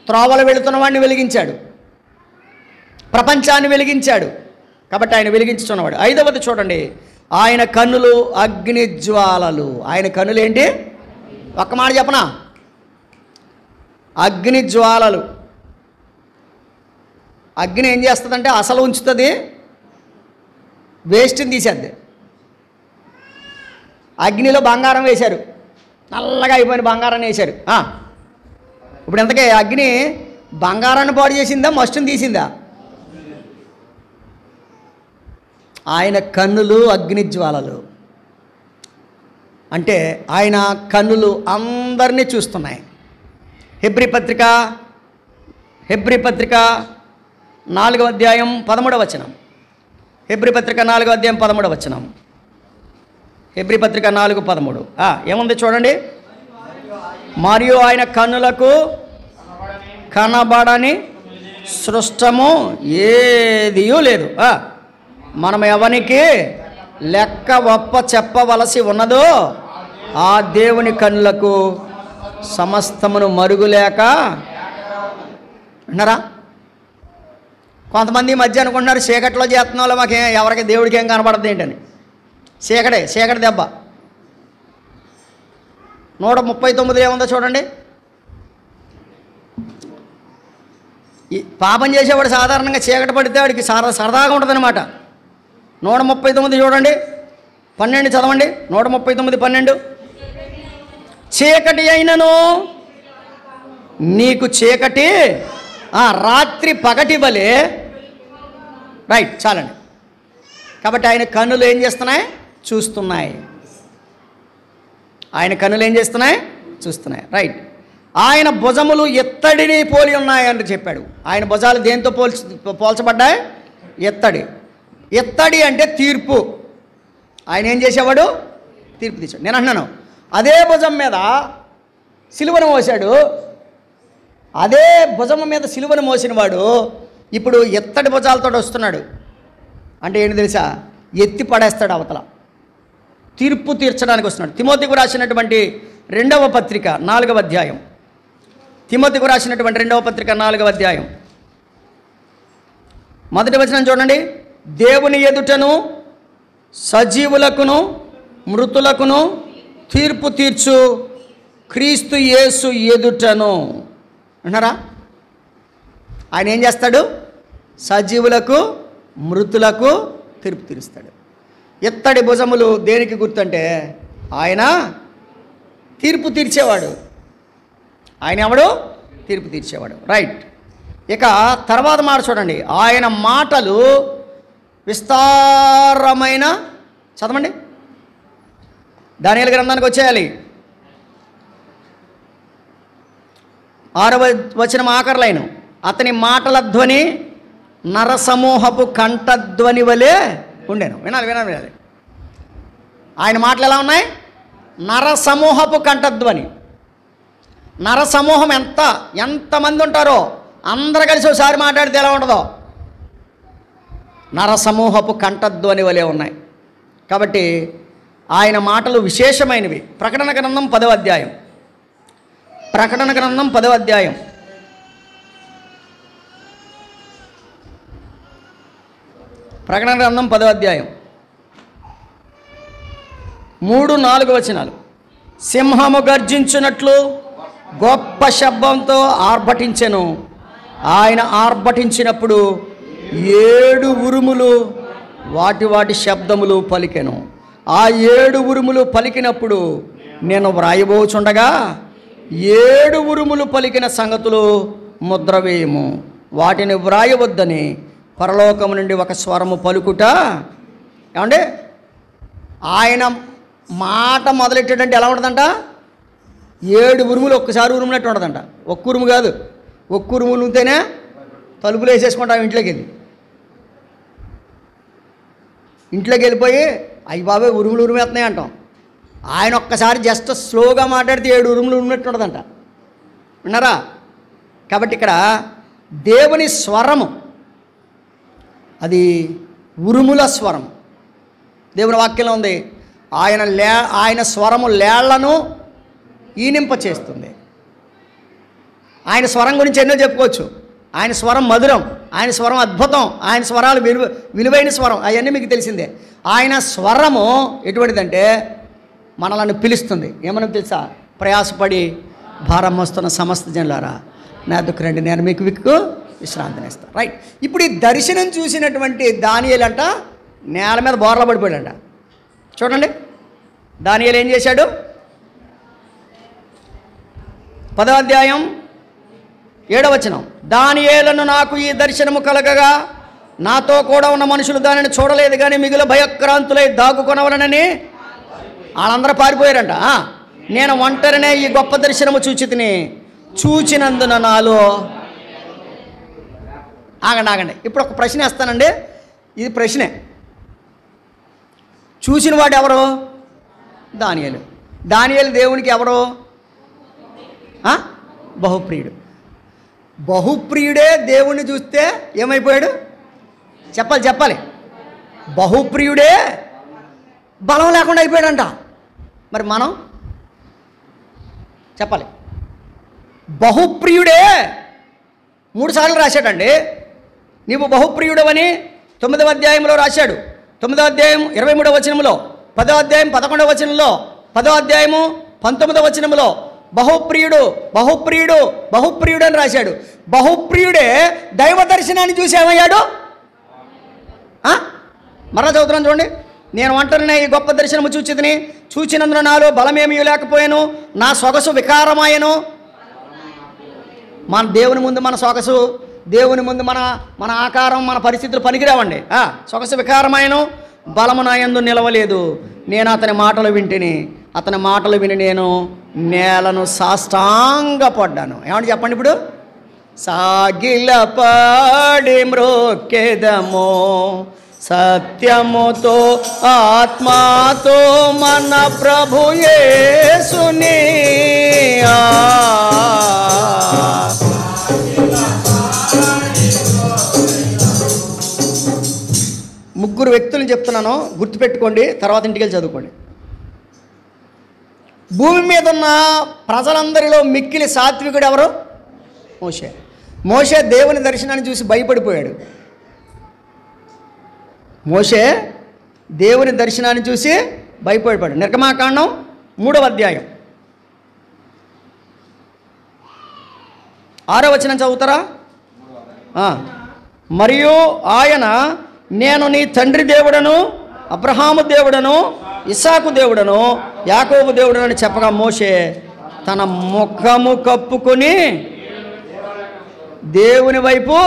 త్రోవలు వెళుతున్నవాడిని వెలిగించాడు, ప్రపంచాన్ని వెలిగించాడు. కాబట్టి ఆయన వెలిగించుచున్నవాడు. 5వది చూడండి, ఆయన కన్నులు అగ్నిజ్వాలలు. ఆయన కన్నులు ఏంటి? ఒక్క మాట చెప్పనా? అగ్నిజ్వాలలు. అగ్ని ఏం చేస్తుందంటే అసలు ఉంచుతుంది, వేస్ట్ని తీసేద్ది. అగ్నిలో బంగారం వేశారు, నల్లగా అయిపోయిన బంగారాన్ని వేశారు. ఇప్పుడు ఎంతకే అగ్ని బంగారాన్ని పాడు చేసిందా, మస్టుని తీసిందా? ఆయన కన్నులు అగ్నిజ్వాలలు. అంటే ఆయన కన్నులు అందరినీ చూస్తున్నాయి. హెబ్రీ పత్రిక 4వ అధ్యాయం 13వ వచనం. హెబ్రీ పత్రిక 4వ అధ్యాయం 13వ వచనం. హెబ్రీ పత్రిక 4:13 ఏముంది చూడండి. మరియు ఆయన కన్నులకు కనబడని సృష్టము ఏదియూ లేదు. మనం ఎవనికి లెక్క ఒప్ప చెప్పవలసి ఉన్నదో ఆ దేవుని కన్నులకు సమస్తమును మరుగులేక విన్నారా? కొంతమంది మధ్య అనుకుంటున్నారు చీకట్లో చేస్తున్న వాళ్ళు ఎవరికి దేవుడికి ఏం కనబడదు ఏంటని. చీకటి దెబ్బ. 139 ఏముందో చూడండి. ఈ పాపం చేసేవాడు సాధారణంగా చీకటి పడితే వాడికి సరదాగా ఉంటుంది అనమాట. 139 చూడండి, 12 చదవండి. 139:12. చీకటి అయినను నీకు చీకటి రాత్రి పగటి వలె. రైట్, చాలండి. కాబట్టి ఆయన కన్నులు ఏం చేస్తున్నాయి? చూస్తున్నాయి. ఆయన కన్నులు ఏం చేస్తున్నాయి? చూస్తున్నాయి. రైట్. ఆయన భుజములు ఎత్తడిని పోలి ఉన్నాయని చెప్పాడు. ఆయన భుజాలు దేంతో పోల్చబడ్డాయి? ఎత్తడి. ఎత్తడి అంటే తీర్పు. ఆయన ఏం చేసేవాడు? తీర్పు తీసాడు. నేను అంటున్నాను, అదే భుజం మీద సిలువను మోసాడు. అదే భుజం మీద సిలువను మోసినవాడు ఇప్పుడు ఎత్తడి భుజాలతో వస్తున్నాడు. అంటే ఏంటి తెలుసా? ఎత్తి పడేస్తాడు అవతల. తీర్పు తీర్చడానికి వస్తున్నాడు. తిమోతికు రాసినటువంటి 2వ పత్రిక 4వ అధ్యాయం. తిమోతికు రాసినటువంటి 2వ పత్రిక 4వ అధ్యాయం మొదటి వచనం చూడండి. దేవుని ఎదుటను సజీవులకును మృతులకును తీర్పు తీర్చు క్రీస్తు యేసు ఎదుటను అంటారా? ఆయన ఏం చేస్తాడు? సజీవులకు మృతులకు తీర్పు తీరుస్తాడు. ఎత్తడి భుజములు దేనికి గుర్తంటే ఆయన తీర్పు తీర్చేవాడు. ఆయన ఎవడు? తీర్పు తీర్చేవాడు. రైట్. ఇక తర్వాత మాట చూడండి. ఆయన మాటలు విస్తారమైన, చదవండి, దానియేలు గ్రంథానికి వచ్చేయాలి. 6వ వచనం ఆఖరి లైను. అతని మాటల ధ్వని నరసమూహపు కంఠధ్వని వలె ఉండేను. వినాలి. ఆయన మాటలు ఎలా ఉన్నాయి? నరసమూహపు కంఠధ్వని. నరసమూహం ఎంతమంది ఉంటారో అందరూ కలిసి ఒకసారి మాట్లాడితే ఎలా ఉంటుందో నరసమూహపు కంఠధ్వని వలె ఉన్నాయి. కాబట్టి ఆయన మాటలు విశేషమైనవి. ప్రకటన గ్రంథం 10వ అధ్యాయం. ప్రకటన గ్రంథం 10వ అధ్యాయం. ప్రకటన గ్రంథం 10వ అధ్యాయం 3-4 వచనాలు. సింహము గర్జించున్నట్లు గొప్ప శబ్దంతో ఆర్భటించెను. ఆయన ఆర్భటించినప్పుడు 7 ఉరుములు వాటి శబ్దములు పలికెను. ఆ 7 ఉరుములు పలికినప్పుడు నేను వ్రాయబోచుండగా 7 ఉరుములు పలికిన సంగతులు ముద్ర వేయము, వాటిని వ్రాయవద్దని పరలోకము నుండి ఒక స్వరము పలుకుట. ఏమంటే ఆయన మాట మొదలెట్టాడంటే ఎలా ఉంటుందంట? 7 ఉరుములు ఒక్కసారి ఉరుమునట్టు ఉండదంట. ఒక్క ఉరుము కాదు, ఒక్క ఉరుములు ఉంటేనే తలుపులు వేసేసుకుంటాం ఇంట్లోకి వెళ్ళిపోయి అయ్యి బాబాయ్ ఉరుములు ఉరిమేస్తున్నాయి అంటాం. ఆయన ఒక్కసారి జస్ట్ స్లోగా మాట్లాడితే 7 ఉరుములు ఉన్నట్టు ఉండదంట. విన్నారా? కాబట్టి ఇక్కడ దేవుని స్వరము అది ఉరుముల స్వరం. దేవుని వాక్యంలో ఉంది, ఆయన స్వరము లేళ్లను ఈనింప చేస్తుంది. ఆయన స్వరం గురించి ఎన్నో చెప్పుకోవచ్చు. ఆయన స్వరం మధురం, ఆయన స్వరం అద్భుతం, ఆయన స్వరాలు విలువైన స్వరం, అవన్నీ మీకు తెలిసిందే. ఆయన స్వరము ఎటువంటిదంటే మనలను పిలుస్తుంది. ఏమని తెలుసా? ప్రయాసపడి భారం మోస్తున్న సమస్త జనులారా నా దగ్గరకు రండి, నేను మీకు విశ్రాంతినిస్తాను. రైట్. ఇప్పుడు ఈ దర్శనం చూసినటువంటి దానియేలు అంట నేల మీద బోర్ల పడిపోయాడంట. చూడండి, దానియేలు ఏం చేశాడు? 10వ అధ్యాయం 7వ వచనం. దానియేలును నాకు ఈ దర్శనము కలగగా నాతో కూడా ఉన్న మనుషులు దానిని చూడలేదు కానీ మిగులు భయక్రాంతులై దాగుకొనవలనని వాళ్ళందరూ పారిపోయారంట. నేను ఒంటరినే ఈ గొప్ప దర్శనము చూచినందున నాలో. ఆగండి. ఇప్పుడు ఒక ప్రశ్న వేస్తానండి. ఇది ప్రశ్నే. చూసిన వాడు ఎవరు? దానియేలు. దేవునికి ఎవరు? బహుప్రియుడు. బహుప్రియుడే దేవుణ్ణి చూస్తే ఏమైపోయాడు? చెప్పాలి. బహుప్రియుడే బలం లేకుండా అయిపోయాడంట. మరి మనం చెప్పాలి. బహుప్రియుడే 3 సార్లు రాశాడండి. నీవు బహుప్రియుడవని 9వ అధ్యాయంలో రాశాడు. 9వ అధ్యాయం 23వ వచనంలో, 10వ అధ్యాయం 11వ వచనంలో, 10వ అధ్యాయము 19వ వచనంలో బహుప్రియుడు అని రాశాడు. బహుప్రియుడే దైవ దర్శనాన్ని చూసి ఏమయ్యాడు? మరలా చదువుతున్నాను చూడండి. నేను ఒంటరినే ఈ గొప్ప దర్శనము చూచినందున నాలో బలమేమీ లేకపోయాను, నా సొగసు వికారమాయను. మన దేవుని ముందు మన సొగసు, దేవుని ముందు మన ఆకారం, మన పరిస్థితులు పనికిరావండి. సొగసు వికారమాయను, బలము నా యందు నిలవలేదు. నేను అతని మాటలు విని నేను నేలను సాష్టాంగపడ్డాను. ఏమంటే చెప్పండి ఇప్పుడు? సాగిల పాడి మ్రోకెదమో సత్యముతో ఆత్మాతో మన ప్రభు యేసుని ముగ్గురు వ్యక్తులను చెప్తున్నాను, గుర్తుపెట్టుకోండి, తర్వాత ఇంటికి వెళ్ళి చదువుకోండి. భూమి మీద ఉన్న ప్రజలందరిలో మిక్కిలి సాత్వికుడు ఎవరు? మోషే. మోషే దేవుని దర్శనాన్ని చూసి భయపడిపోయాడు. మోషే దేవుని దర్శనాన్ని చూసి భయపడిపోయాడు. నిర్గమాకాండం 3వ అధ్యాయం 6వ వచనం చదువుతారా? మరియు ఆయన, నేను నీ తండ్రి దేవుడను, అబ్రహాము దేవుడను, ఇస్సాకు దేవుడను, యాకోబు దేవుడను అని చెప్పగా మోషే తన ముఖము కప్పుకొని దేవుని వైపు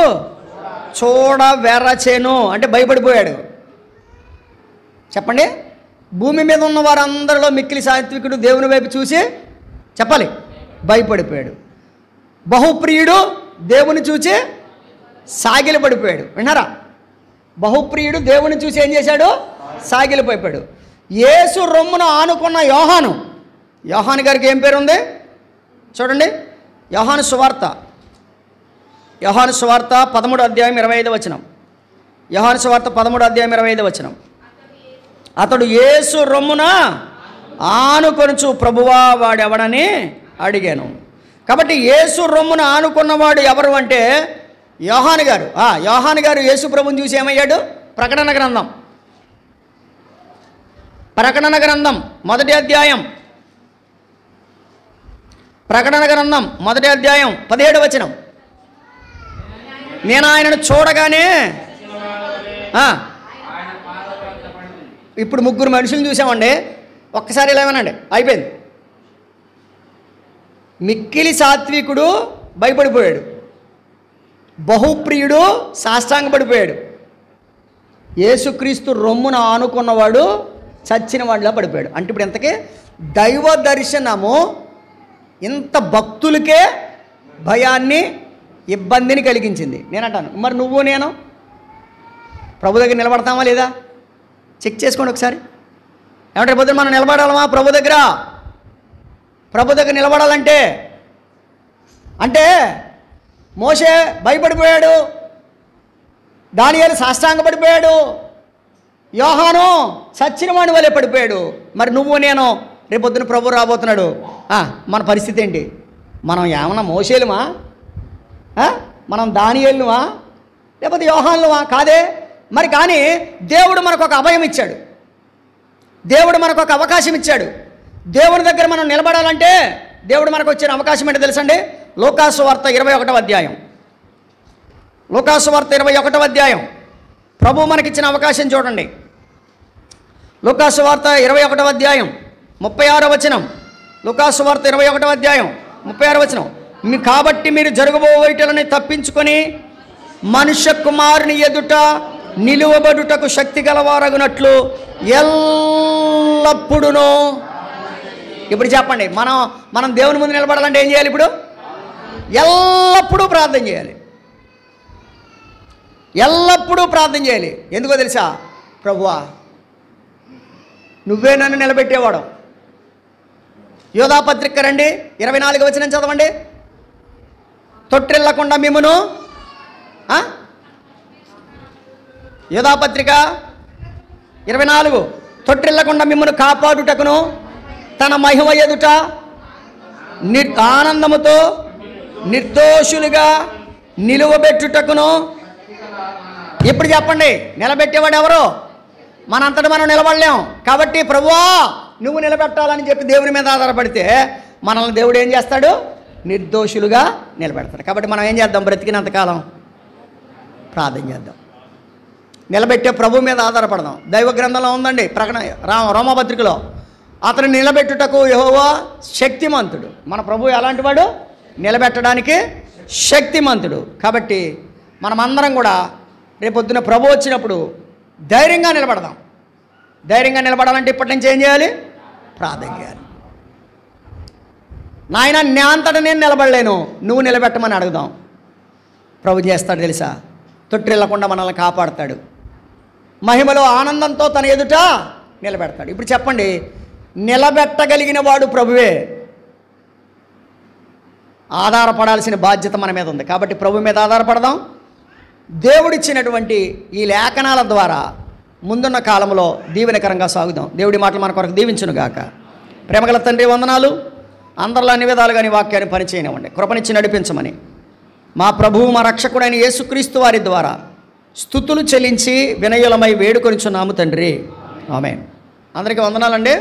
చూడవెరచెను. అంటే భయపడిపోయాడు. చెప్పండి, భూమి మీద ఉన్న వారందరిలో మిక్కిలి సాత్వికుడు దేవుని వైపు చూసి చెప్పాలి భయపడిపోయాడు. బహుప్రియుడు దేవుని చూసి సాగిలి పడిపోయాడు. విన్నారా? బహుప్రియుడు దేవుని చూసి ఏం చేశాడు? సాగిలిపోయాడు. యేసు రొమ్మున ఆనుకున్న యోహాను గారికి ఏం పేరు ఉంది చూడండి. యోహాను సువార్త 13వ అధ్యాయం 25వ వచనం. యోహాను సువార్త 13వ అధ్యాయం 25వ వచనం. అతడు యేసు రొమ్మున ఆనుకొనుచు ప్రభువా వాడెవడని అడిగాను. కాబట్టి యేసు రొమ్మున ఆనుకున్నవాడు ఎవరు అంటే యోహాను గారు. యోహాను గారు యేసు ప్రభుని చూసి ఏమయ్యాడు? ప్రకటన గ్రంథం 1వ అధ్యాయం, ప్రకటన గ్రంథం 1వ అధ్యాయం 17వ వచనం. నేను ఆయనను చూడగానే, ఇప్పుడు ముగ్గురు మనుషులను చూసామండి, ఒక్కసారి ఇలా ఏమనండి, అయిపోయింది. మిక్కిలి సాత్వికుడు భయపడిపోయాడు, బహుప్రియుడు సాష్టాంగపడిపోయాడు, యేసుక్రీస్తు రొమ్మున ఆనుకున్నవాడు చచ్చిన వాడిలా పడిపోయాడు. అంటే ఇప్పుడు ఇంతకీ దైవ దర్శనము ఇంత భక్తులకే భయాన్ని, ఇబ్బందిని కలిగించింది. నేనంటాను, మరి నువ్వు నేను ప్రభు దగ్గర నిలబడతామా లేదా? చెక్ చేసుకోండి ఒకసారి. ఏమంటే పొద్దున మనం నిలబడాలమా ప్రభు దగ్గర? ప్రభు దగ్గర నిలబడాలంటే అంటే మోషే భయపడిపోయాడు, దానియేలు సాష్టాంగపడిపోయాడు, యోహాను చచ్చిన వాడి వలె పడిపోయాడు. మరి నువ్వు నేను రేపొద్దున ప్రభు రాబోతున్నాడు, మన పరిస్థితి ఏంటి? మనం ఏమన్నా మోషేలుమా? మనం దానియేలుమా? లేకపోతే యోహానులుమా? కాదే. మరి కానీ దేవుడు మనకు ఒక అభయం ఇచ్చాడు, దేవుడు మనకు ఒక అవకాశం ఇచ్చాడు. దేవుని దగ్గర మనం నిలబడాలంటే దేవుడు మనకు వచ్చిన అవకాశం ఏంటో తెలుసండి? లూకాసు వార్త 21వ అధ్యాయం. లూకాసు వార్త 21వ అధ్యాయం ప్రభు మనకిచ్చిన అవకాశం చూడండి. లూకాసు వార్త 21వ అధ్యాయం 36వ వచనం. లూకాసు వార్త 21వ అధ్యాయం 36వ వచనం. కాబట్టి మీరు జరగబోయేటలని తప్పించుకొని మనుష్య కుమారుని ఎదుట నిలువబడుటకు శక్తి గలవారగునట్లు ఎల్లప్పుడూను. ఇప్పుడు చెప్పండి, మనం దేవుని ముందు నిలబడాలంటే ఏం చేయాలి? ఇప్పుడు ఎల్లప్పుడూ ప్రార్థన చేయాలి, ఎల్లప్పుడూ ప్రార్థన చేయాలి. ఎందుకో తెలుసా? ప్రభువా నువ్వే నన్ను నిలబెట్టేవాడు. యోధాపత్రిక రండి, 24వ వచనం చదవండి. తొట్టిల్లకుండా మిమ్మును, యోధాపత్రిక 24, తొట్టిల్లకుండా మిమ్మును కాపాడుటకును తన మహిమ ఎదుట ఆనందముతో నిర్దోషులుగా నిలువబెట్టుటకును. ఇప్పుడు చెప్పండి, నిలబెట్టేవాడు ఎవరు? మనంతటా మనం నిలబడలేం. కాబట్టి ప్రభువా నువ్వు నిలబెట్టాలని చెప్పి దేవుని మీద ఆధారపడితే మనల్ని దేవుడు ఏం చేస్తాడు? నిర్దోషులుగా నిలబెడతాడు. కాబట్టి మనం ఏం చేద్దాం? బ్రతికినంతకాలం ప్రార్థన చేద్దాం, నిలబెట్టే ప్రభు మీద ఆధారపడదాం. దైవ గ్రంథంలో ఉందండి, ప్రకటన రోమపత్రికలో, అతను నిలబెట్టుటకు యెహోవా శక్తిమంతుడు. మన ప్రభు ఎలాంటి వాడు? నిలబెట్టడానికి శక్తిమంతుడు. కాబట్టి మనమందరం కూడా రేపొద్దున ప్రభు వచ్చినప్పుడు ధైర్యంగా నిలబడదాం. ధైర్యంగా నిలబడాలంటే ఇప్పటి నుంచి ఏం చేయాలి? ప్రార్థన చేయాలి. నాయన నా అంతటా నేను నిలబడలేను, నువ్వు నిలబెట్టమని అడుగుదాం. ప్రభు చేస్తాడు తెలుసా? తొట్టిల్లకుండా మనల్ని కాపాడుతాడు. మహిమలో ఆనందంతో తన ఎదుట నిలబెడతాడు. ఇప్పుడు చెప్పండి, నిలబెట్టగలిగిన వాడు ప్రభువే. ఆధారపడాల్సిన బాధ్యత మన మీద ఉంది. కాబట్టి ప్రభు మీద ఆధారపడదాం. దేవుడిచ్చినటువంటి ఈ లేఖనాల ద్వారా ముందున్న కాలంలో దీవెనకరంగా సాగుదాం. దేవుడి మాటలు మన కొరకు దీవించునుగాక. ప్రేమగల తండ్రి వందనాలు. అందరిలో అన్ని విధాలుగా నీ వాక్యాన్ని పనిచేయనివ్వండి. కృపనిచ్చి నడిపించమని మా ప్రభువు మా రక్షకుడైన యేసుక్రీస్తు వారి ద్వారా స్తుతులు చెల్లించి వినయులమై వేడుకొనిచున్నాము తండ్రి. ఆమేన్. అందరికీ వందనాలండి.